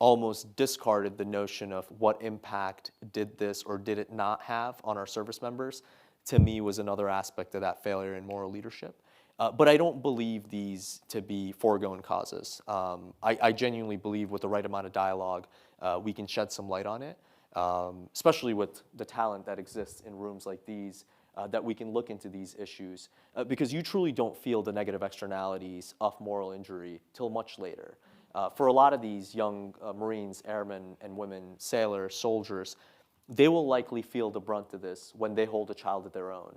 almost discarded the notion of what impact did this or did it not have on our service members, to me was another aspect of that failure in moral leadership. But I don't believe these to be foregone causes. I genuinely believe with the right amount of dialogue, we can shed some light on it, especially with the talent that exists in rooms like these, that we can look into these issues, because you truly don't feel the negative externalities of moral injury till much later. For a lot of these young Marines, airmen and women, sailors, soldiers, they will likely feel the brunt of this when they hold a child of their own.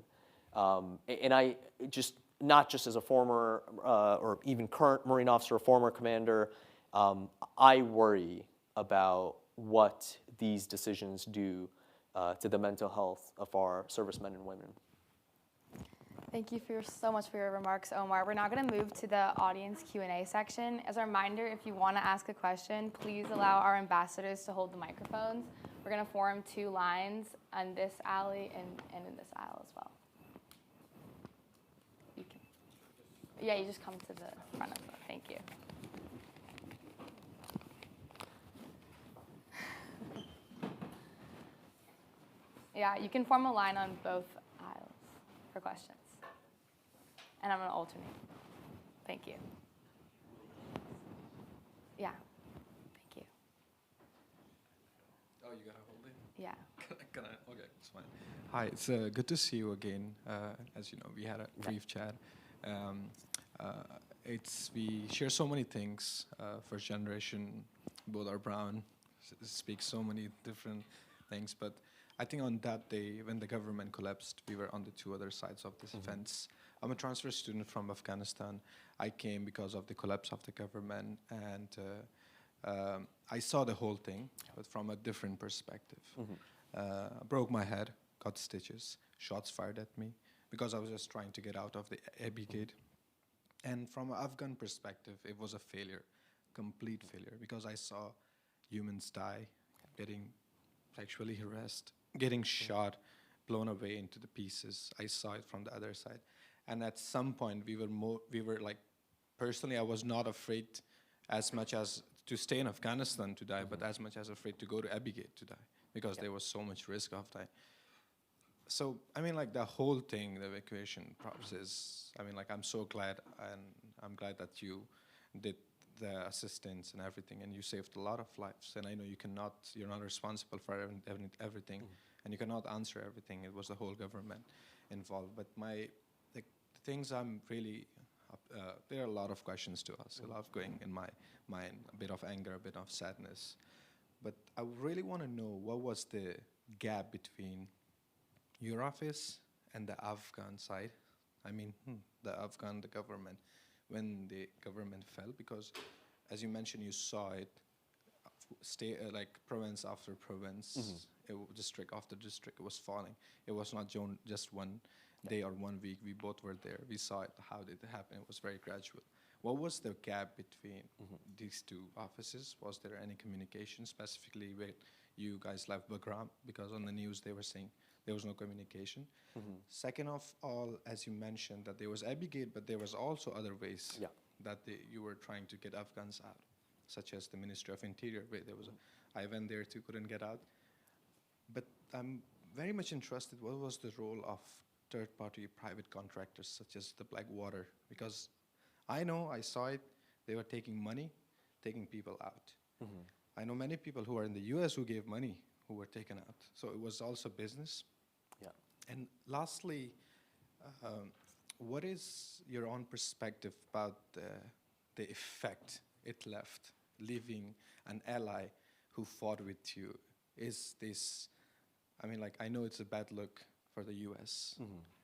And I just, not just as a former or even current Marine officer, or former commander, I worry about what these decisions do to the mental health of our servicemen and women. Thank you so much for your remarks, Omar. We're now going to move to the audience Q&A section. As a reminder, if you want to ask a question, please allow our ambassadors to hold the microphones. We're going to form 2 lines on this alley and in this aisle as well. You just come to the front of it. Thank you. Yeah, you can form a line on both aisles for questions. And I'm going to alternate. Thank you. Yeah. Thank you. Oh, you gotta hold it? Yeah. Can I? Okay, it's fine. Hi, it's good to see you again. As you know, we had a brief chat. We share so many things. First generation, both are brown, speak so many different things. But I think on that day, when the government collapsed, we were on the 2 other sides of this fence. I'm a transfer student from Afghanistan. I came because of the collapse of the government, and I saw the whole thing, but from a different perspective. Broke my head, got stitches, shots fired at me, because I was just trying to get out of the Abbey Gate. And from an Afghan perspective, it was a failure, complete failure, because I saw humans die, getting sexually harassed, getting shot, blown away into the pieces. I saw it from the other side. And at some point, we were like, personally, I was not afraid as much as to stay in Afghanistan to die, but as much as afraid to go to Abbey Gate to die, because there was so much risk of dying. So, I mean, like the whole thing, the evacuation process, I mean, like I'm so glad, and I'm glad that you did the assistance and everything, and you saved a lot of lives. And I know you're not responsible for everything, and you cannot answer everything. It was the whole government involved. But the things I'm really, there are a lot of questions to ask, a lot going in my mind, a bit of anger, a bit of sadness. But I really want to know, what was the gap between your office and the Afghan side? I mean, the government, when the government fell, because as you mentioned, you saw it like province after province, district after district, it was falling. It was not just one day or 1 week. We both were there. We saw it, how did it happen. It was very gradual. What was the gap between these 2 offices? Was there any communication specifically with you guys left Bagram, because on the news they were saying there was no communication. Second of all, as you mentioned, that there was Abbey Gate, but there was also other ways Yeah. that you were trying to get Afghans out, such as the Ministry of Interior, where there was I went there too, couldn't get out. But I'm very much interested, what was the role of third-party private contractors, such as the Blackwater? Because I saw it, they were taking money, taking people out. I know many people who are in the US who gave money, who were taken out. So it was also business. Yeah. And lastly, what is your own perspective about the effect it left, leaving an ally who fought with you? Is this, I mean, like, I know it's a bad look for the US,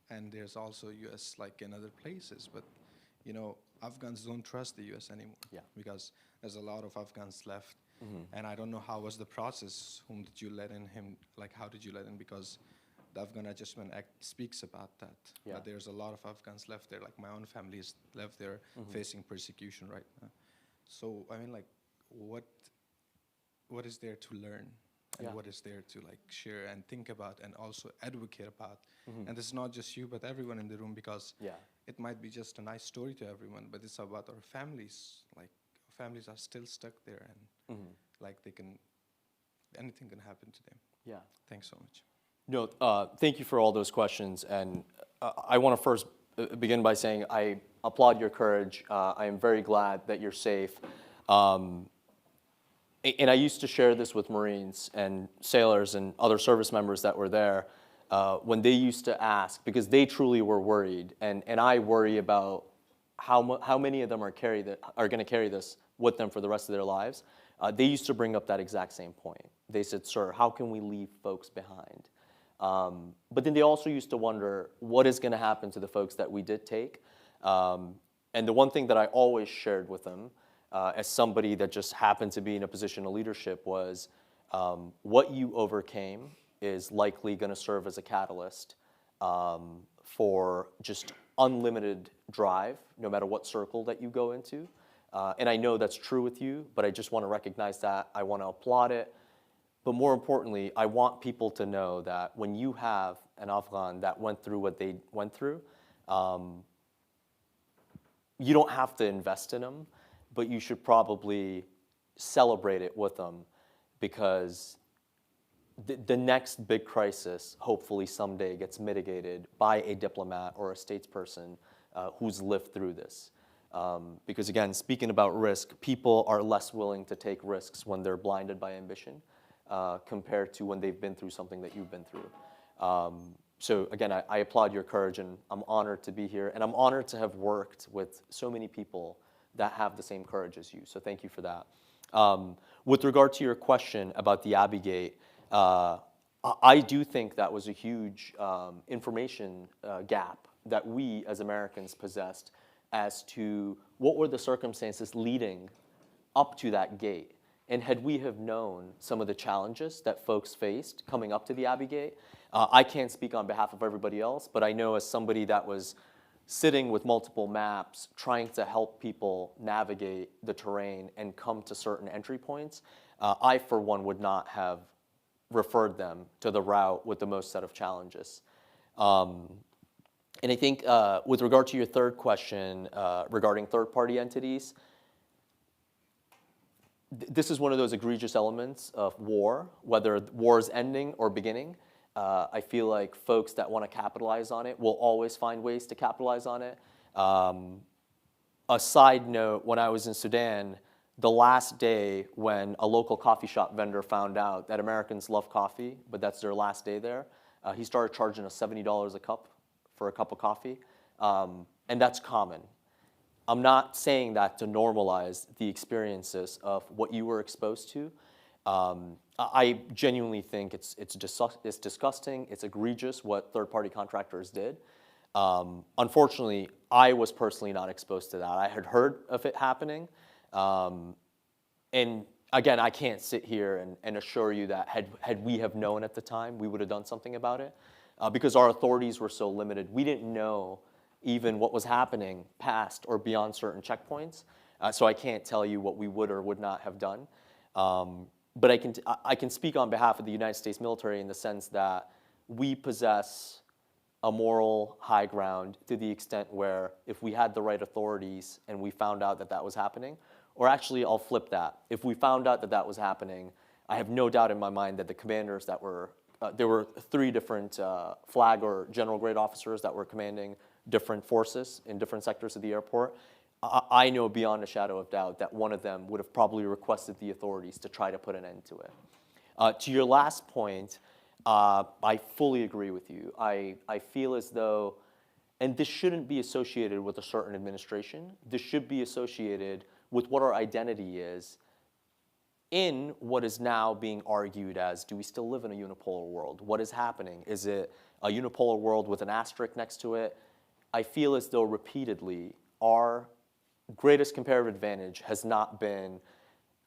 and there's also US like in other places, but you know, Afghans don't trust the US anymore, because there's a lot of Afghans left. And I don't know how was the process, whom did you let in, how did you let in, because the Afghan Adjustment Act speaks about that. Yeah. But there's a lot of Afghans left there, like my own family is left there facing persecution right now. So, I mean, like, what is there to learn? And what is there to like share and think about and also advocate about? And this is not just you, but everyone in the room, because it might be just a nice story to everyone, but it's about our families. Like, families are still stuck there, and like anything can happen to them. Yeah. Thanks so much. No, thank you for all those questions. And I want to first begin by saying I applaud your courage. I am very glad that you're safe. And I used to share this with Marines and sailors and other service members that were there when they used to ask, because they truly were worried. And I worry about how many of them are going to carry this with them for the rest of their lives. They used to bring up that exact same point. They said, "Sir, how can we leave folks behind?" But then they also used to wonder, what is going to happen to the folks that we did take? And the one thing that I always shared with them, as somebody that just happened to be in a position of leadership, was what you overcame is likely going to serve as a catalyst for just unlimited drive, no matter what circle that you go into. And I know that's true with you, but I just want to recognize that. I want to applaud it. But more importantly, I want people to know that when you have an Afghan that went through what they went through, you don't have to invest in them, but you should probably celebrate it with them, because the next big crisis, hopefully someday, gets mitigated by a diplomat or a statesperson who's lived through this. Because again, speaking about risk, people are less willing to take risks when they're blinded by ambition compared to when they've been through something that you've been through. So again, I applaud your courage, and I'm honored to be here, and I'm honored to have worked with so many people that have the same courage as you. So thank you for that. With regard to your question about the Abbey Gate, I do think that was a huge information gap that we as Americans possessed as to what were the circumstances leading up to that gate. And had we have known some of the challenges that folks faced coming up to the Abbey Gate, I can't speak on behalf of everybody else, but I know as somebody that was sitting with multiple maps, trying to help people navigate the terrain and come to certain entry points, I, for one, would not have referred them to the route with the most set of challenges. And I think with regard to your third question regarding third-party entities, this is one of those egregious elements of war, whether war is ending or beginning. I feel like folks that want to capitalize on it will always find ways to capitalize on it. A side note, when I was in Sudan, the last day when a local coffee shop vendor found out that Americans love coffee, but that's their last day there, he started charging us $70 a cup for a cup of coffee, and that's common. I'm not saying that to normalize the experiences of what you were exposed to. I genuinely think it's disgusting, it's egregious what third-party contractors did. Unfortunately, I was personally not exposed to that. I had heard of it happening. And again, I can't sit here and assure you that had we have known at the time, we would have done something about it. Because our authorities were so limited, we didn't know even what was happening past or beyond certain checkpoints. So I can't tell you what we would or would not have done. but I can speak on behalf of the United States military in the sense that we possess a moral high ground to the extent where if we had the right authorities and we found out that that was happening, or actually I'll flip that. If we found out that that was happening, I have no doubt in my mind that the commanders that were, there were 3 different flag or general grade officers that were commanding different forces in different sectors of the airport. I know beyond a shadow of doubt that one of them would have probably requested the authorities to try to put an end to it. To your last point, I fully agree with you. I feel as though, and this shouldn't be associated with a certain administration, this should be associated with what our identity is in what is now being argued as, do we still live in a unipolar world? What is happening? Is it a unipolar world with an asterisk next to it? I feel as though repeatedly our greatest comparative advantage has not been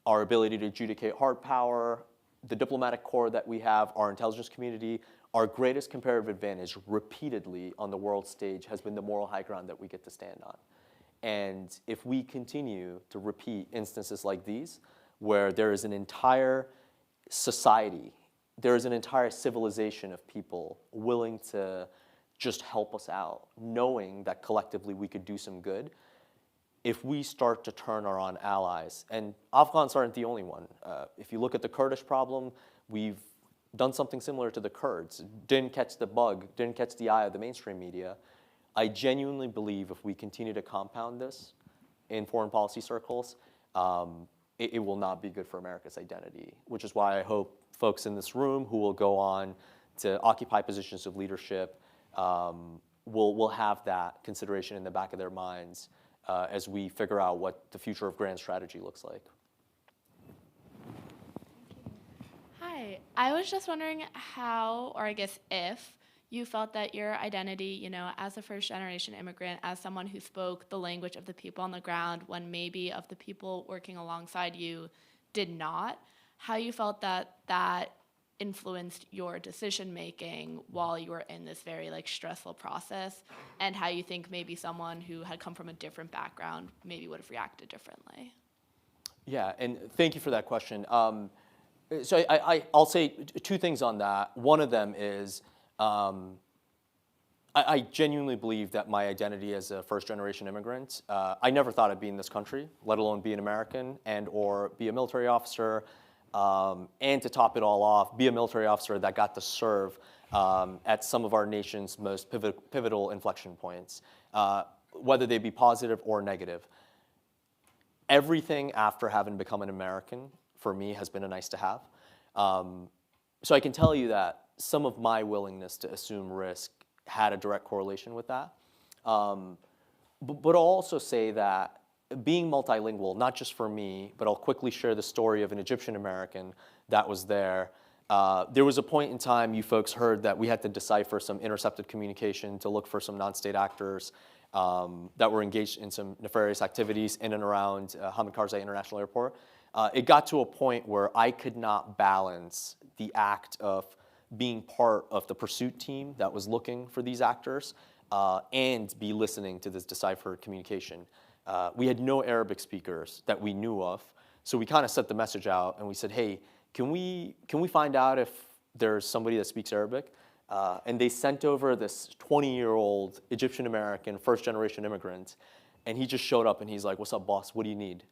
our ability to adjudicate hard power, the diplomatic corps that we have, our intelligence community. Our greatest comparative advantage repeatedly on the world stage has been the moral high ground that we get to stand on. And if we continue to repeat instances like these, where there is an entire society, there is an entire civilization of people willing to just help us out, knowing that collectively we could do some good, if we start to turn our on allies, and Afghans aren't the only one. If you look at the Kurdish problem, we've done something similar to the Kurds. Didn't catch the bug, didn't catch the eye of the mainstream media. I genuinely believe if we continue to compound this in foreign policy circles, it will not be good for America's identity, which is why I hope folks in this room who will go on to occupy positions of leadership will have that consideration in the back of their minds as we figure out what the future of grand strategy looks like. Hi, I was just wondering how, or I guess if, you felt that your identity, as a first-generation immigrant, as someone who spoke the language of the people on the ground when maybe of the people working alongside you did not, how you felt that influenced your decision-making while you were in this very stressful process, and how you think maybe someone who had come from a different background maybe would have reacted differently. Yeah, and thank you for that question. So I'll say 2 things on that. One of them is I genuinely believe that my identity as a first-generation immigrant, I never thought I'd be in this country, let alone be an American and or be a military officer, and to top it all off, be a military officer that got to serve at some of our nation's most pivotal inflection points, whether they be positive or negative. Everything after having become an American, for me, has been a nice to have. So I can tell you that some of my willingness to assume risk had a direct correlation with that. But I'll also say that being multilingual, not just for me, but I'll quickly share the story of an Egyptian American that was there. There was a point in time you folks heard that we had to decipher some intercepted communication to look for some non-state actors that were engaged in some nefarious activities in and around Hamid Karzai International Airport. It got to a point where I could not balance the act of being part of the pursuit team that was looking for these actors and be listening to this deciphered communication. We had no Arabic speakers that we knew of, so we kind of sent the message out and we said, hey, can we find out if there's somebody that speaks Arabic? And they sent over this 20-year-old Egyptian American, first-generation immigrant, and he just showed up and he's like, what's up, boss? What do you need?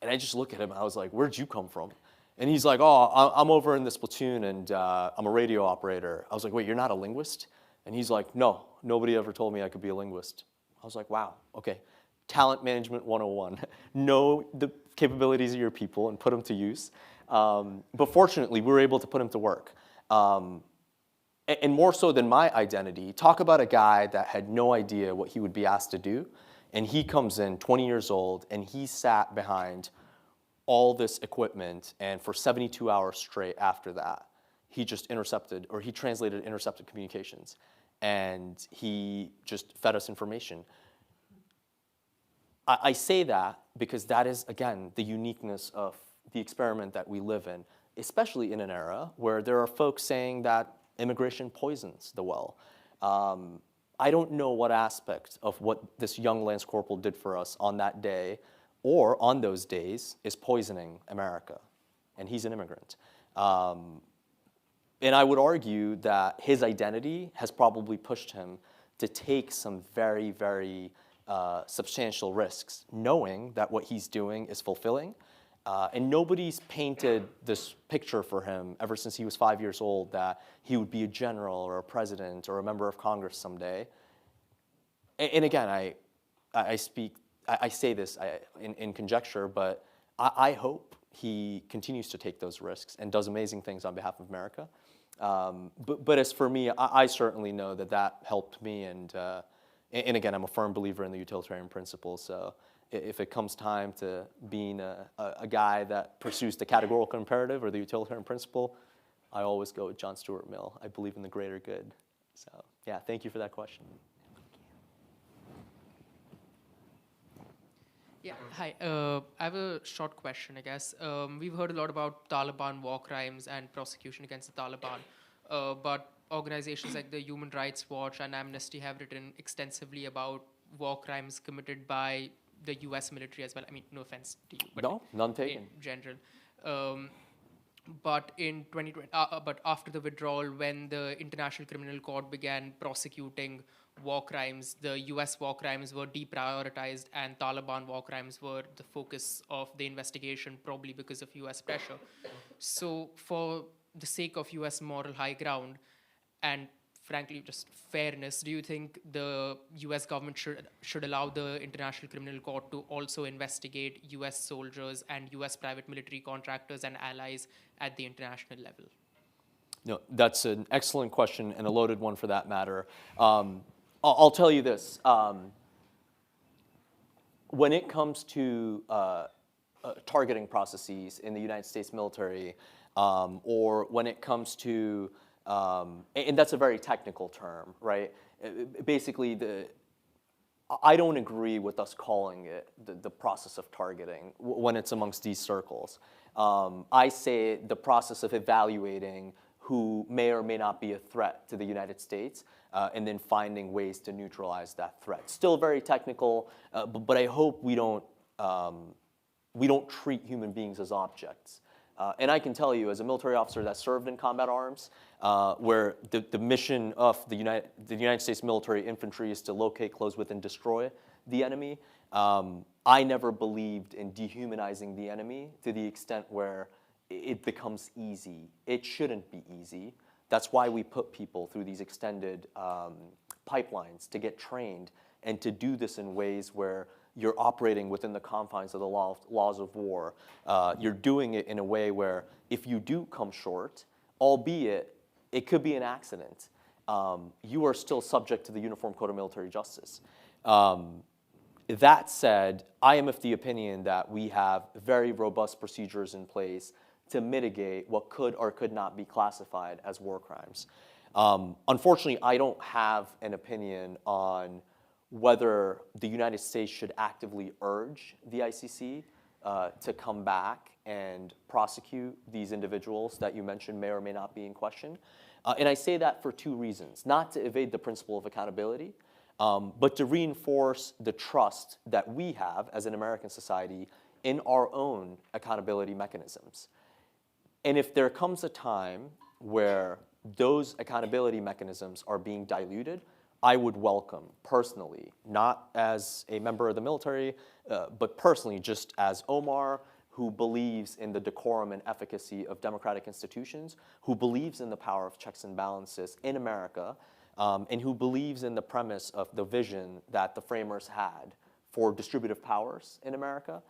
And I just look at him and I was like, where'd you come from? And he's like, oh, I'm over in this platoon and I'm a radio operator. I was like, wait, you're not a linguist? And he's like, no, nobody ever told me I could be a linguist. I was like, wow, okay. Talent management 101. Know the capabilities of your people and put them to use. But fortunately, we were able to put him to work. And more so than my identity, talk about a guy that had no idea what he would be asked to do. And he comes in 20 years old and he sat behind all this equipment, and for 72 hours straight after that, he just intercepted, or he translated intercepted communications, and he just fed us information. I say that because that is, again, the uniqueness of the experiment that we live in, especially in an era where there are folks saying that immigration poisons the well. I don't know what aspect of what this young Lance Corporal did for us on that day or on those days is poisoning America. and he's an immigrant. And I would argue that his identity has probably pushed him to take some very, very substantial risks, knowing that what he's doing is fulfilling. And nobody's painted this picture for him ever since he was 5 years old that he would be a general or a president or a member of Congress someday. And again, I say this in conjecture, but I hope he continues to take those risks and does amazing things on behalf of America. But as for me, I certainly know that helped me, and again, I'm a firm believer in the utilitarian principle. So if it comes time to being a guy that pursues the categorical imperative or the utilitarian principle, I always go with John Stuart Mill. I believe in the greater good. So yeah, thank you for that question. Yeah, hi. I have a short question, I guess. We've heard a lot about Taliban war crimes and prosecution against the Taliban, but organizations like the Human Rights Watch and Amnesty have written extensively about war crimes committed by the U.S. military as well. I mean, no offense to you, but No, none taken. in general. But in 2020, but after the withdrawal, when the International Criminal Court began prosecuting war crimes, the U.S. war crimes were deprioritized, and Taliban war crimes were the focus of the investigation, probably because of U.S. pressure. So, for the sake of U.S. moral high ground, and frankly, just fairness, do you think the U.S. government should allow the International Criminal Court to also investigate U.S. soldiers and U.S. private military contractors and allies at the international level? No, that's an excellent question and a loaded one for that matter. I'll tell you this. When it comes to targeting processes in the United States military, or when it comes to, and that's a very technical term, right? Basically, I don't agree with us calling it the process of targeting when it's amongst these circles. I say the process of evaluating who may or may not be a threat to the United States, and then finding ways to neutralize that threat. Still very technical, but I hope we don't treat human beings as objects. And I can tell you, as a military officer that served in combat arms, where the mission of the United States military infantry is to locate, close with, and destroy the enemy, I never believed in dehumanizing the enemy to the extent where it becomes easy. It shouldn't be easy. That's why we put people through these extended pipelines to get trained and to do this in ways where you're operating within the confines of the laws of war. You're doing it in a way where if you do come short, albeit it could be an accident, you are still subject to the Uniform Code of Military Justice. That said, I am of the opinion that we have very robust procedures in place to mitigate what could or could not be classified as war crimes. Unfortunately, I don't have an opinion on whether the United States should actively urge the ICC to come back and prosecute these individuals that you mentioned may or may not be in question. And I say that for two reasons: not to evade the principle of accountability, but to reinforce the trust that we have as an American society in our own accountability mechanisms. And if there comes a time where those accountability mechanisms are being diluted, I would welcome personally, not as a member of the military, but personally just as Omar, who believes in the decorum and efficacy of democratic institutions, who believes in the power of checks and balances in America, and who believes in the premise of the vision that the framers had for distributive powers in America,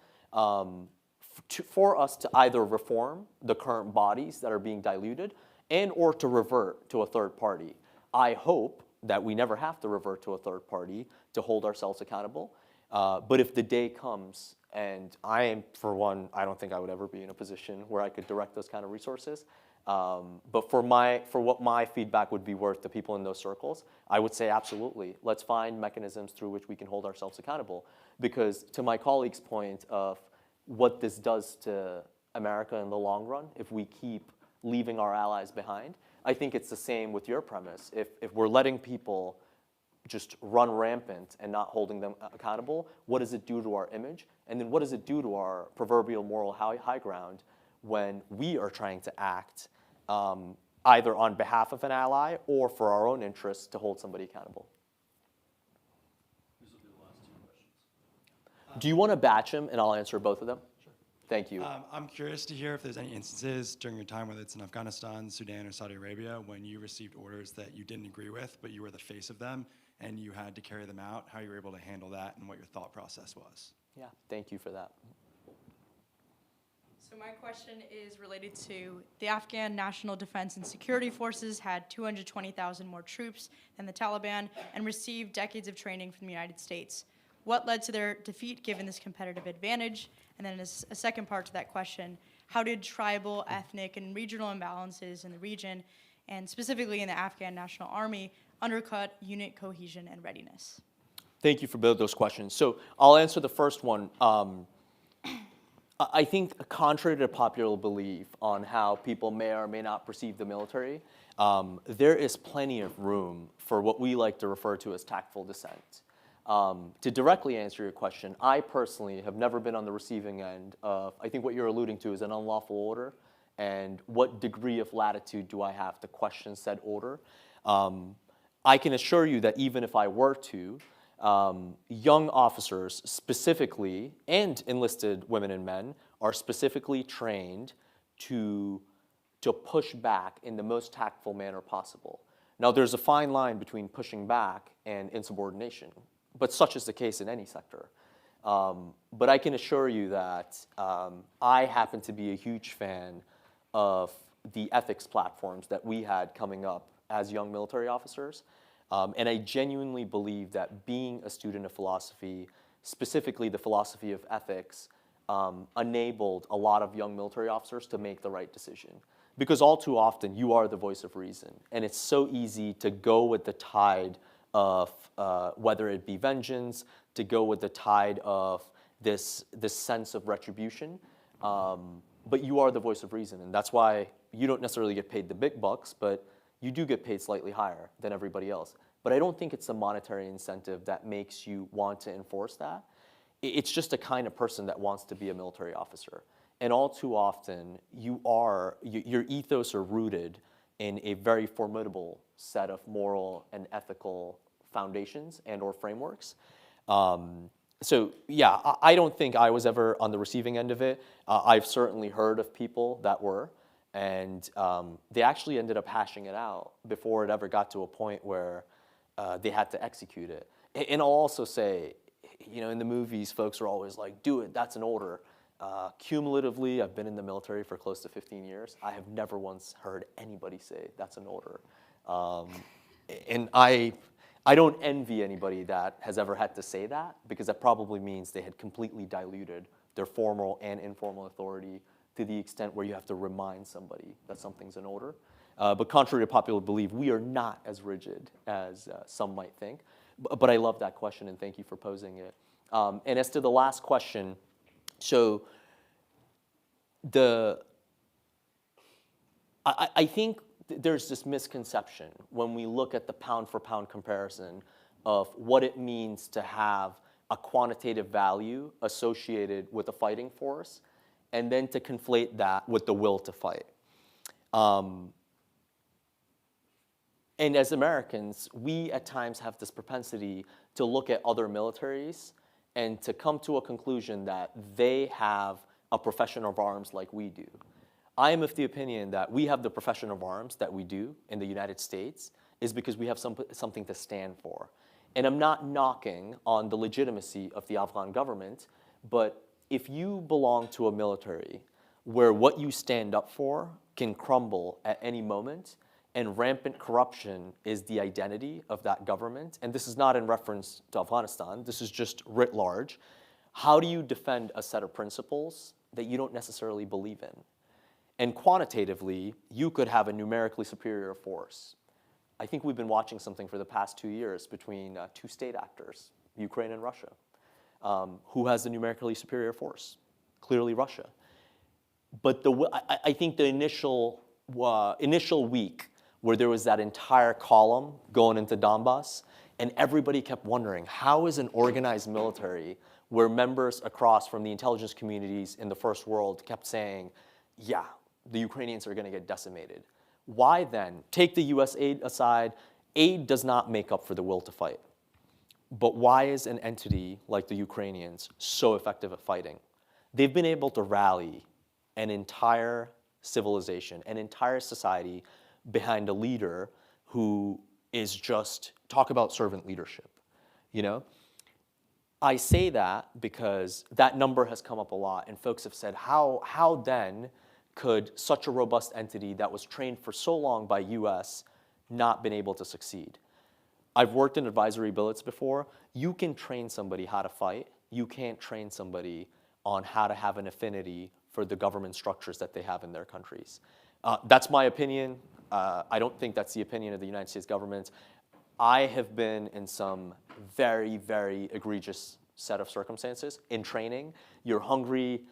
for us to either reform the current bodies that are being diluted and or to revert to a third party. I hope that we never have to revert to a third party to hold ourselves accountable. But if the day comes, and I am, for one, I don't think I would ever be in a position where I could direct those kind of resources. But for what my feedback would be worth to people in those circles, I would say absolutely. Let's find mechanisms through which we can hold ourselves accountable. Because to my colleague's point of what this does to America in the long run, if we keep leaving our allies behind, I think it's the same with your premise. If we're letting people just run rampant and not holding them accountable, what does it do to our image? And then what does it do to our proverbial moral high ground when we are trying to act either on behalf of an ally or for our own interests to hold somebody accountable. Do you want to batch them, and I'll answer both of them? Sure. Thank you. I'm curious to hear if there's any instances during your time, whether it's in Afghanistan, Sudan, or Saudi Arabia, when you received orders that you didn't agree with, but you were the face of them, and you had to carry them out, how you were able to handle that, and what your thought process was. Yeah, thank you for that. So my question is related to the Afghan National Defense and Security Forces had 220,000 more troops than the Taliban and received decades of training from the United States. What led to their defeat given this competitive advantage? And then as a second part to that question, how did tribal, ethnic, and regional imbalances in the region, and specifically in the Afghan National Army, undercut unit cohesion and readiness? Thank you for both those questions. So I'll answer the first one. I think, contrary to popular belief on how people may or may not perceive the military, there is plenty of room for what we like to refer to as tactful dissent. To directly answer your question, I personally have never been on the receiving end of, I think what you're alluding to is an unlawful order, and what degree of latitude do I have to question said order. I can assure you that even if I were to, young officers specifically, and enlisted women and men, are specifically trained to push back in the most tactful manner possible. Now, there's a fine line between pushing back and insubordination, but such is the case in any sector. But I can assure you that I happen to be a huge fan of the ethics platforms that we had coming up as young military officers. And I genuinely believe that being a student of philosophy, specifically the philosophy of ethics, enabled a lot of young military officers to make the right decision. Because all too often, you are the voice of reason. And it's so easy to go with the tide of whether it be vengeance, to go with the tide of this sense of retribution. But you are the voice of reason. And that's why you don't necessarily get paid the big bucks, but you do get paid slightly higher than everybody else. But I don't think it's the monetary incentive that makes you want to enforce that. It's just a kind of person that wants to be a military officer. And all too often, your ethos are rooted in a very formidable set of moral and ethical foundations and or frameworks. So yeah, I don't think I was ever on the receiving end of it. I've certainly heard of people that were, and they actually ended up hashing it out before it ever got to a point where they had to execute it. And I'll also say, in the movies, folks are always like, do it, that's an order. Cumulatively, I've been in the military for close to 15 years. I have never once heard anybody say that's an order. And I don't envy anybody that has ever had to say that, because that probably means they had completely diluted their formal and informal authority to the extent where you have to remind somebody that something's an order. But contrary to popular belief, we are not as rigid as some might think. But I love that question, and thank you for posing it. And as to the last question, so I think there's this misconception when we look at the pound-for-pound comparison of what it means to have a quantitative value associated with a fighting force, and then to conflate that with the will to fight. And as Americans, we at times have this propensity to look at other militaries and to come to a conclusion that they have a profession of arms like we do. I am of the opinion that we have the profession of arms that we do in the United States is because we have something to stand for. And I'm not knocking on the legitimacy of the Afghan government, but if you belong to a military where what you stand up for can crumble at any moment, and rampant corruption is the identity of that government, and this is not in reference to Afghanistan, this is just writ large, how do you defend a set of principles that you don't necessarily believe in? And quantitatively, you could have a numerically superior force. I think we've been watching something for the past 2 years between two state actors, Ukraine and Russia. Who has the numerically superior force? Clearly Russia. But I think the initial week where there was that entire column going into Donbass, and everybody kept wondering, how is an organized military where members across from the intelligence communities in the first world kept saying, yeah, the Ukrainians are going to get decimated. Why then? Take the US aid aside. Aid does not make up for the will to fight. But why is an entity like the Ukrainians so effective at fighting? They've been able to rally an entire civilization, an entire society behind a leader who is just, talk about servant leadership, you know? I say that because that number has come up a lot, and folks have said, how then could such a robust entity that was trained for so long by US not been able to succeed? I've worked in advisory billets before. You can train somebody how to fight. You can't train somebody on how to have an affinity for the government structures that they have in their countries. That's my opinion. I don't think that's the opinion of the United States government. I have been in some very, very egregious set of circumstances in training. You're hungry,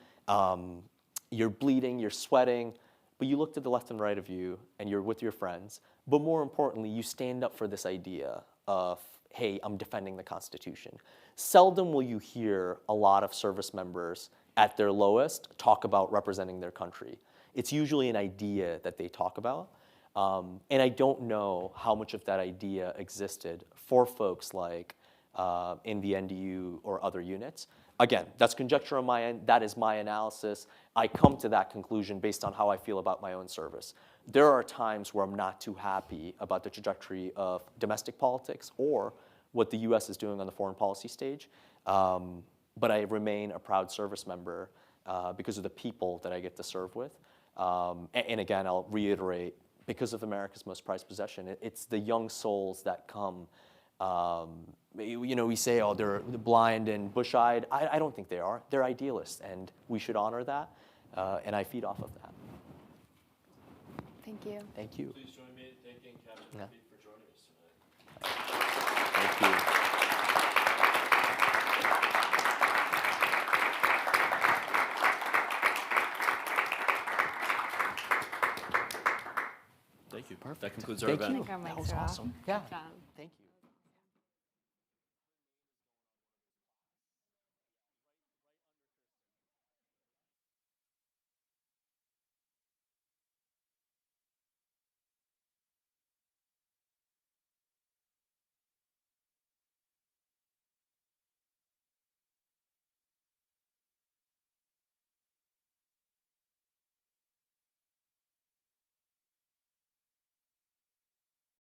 you're bleeding, you're sweating, but you look to the left and right of you and you're with your friends. But more importantly, you stand up for this idea of, hey, I'm defending the Constitution. Seldom will you hear a lot of service members at their lowest talk about representing their country. It's usually an idea that they talk about. And I don't know how much of that idea existed for folks like in the NDU or other units. Again, that's conjecture on my end. That is my analysis. I come to that conclusion based on how I feel about my own service. There are times where I'm not too happy about the trajectory of domestic politics or what the US is doing on the foreign policy stage. But I remain a proud service member because of the people that I get to serve with. And again, I'll reiterate, because of America's most prized possession, it's the young souls that come. You know, we say, oh, they're blind and bush-eyed. I don't think they are. They're idealists, and we should honor that. And I feed off of that. Thank you. Thank you. Please join me in thanking Captain Yeah. Rafiq for joining us tonight. Thank you. Thank you. That concludes our Thank event. you. I think our That mics was are off. awesome. Yeah. Good job.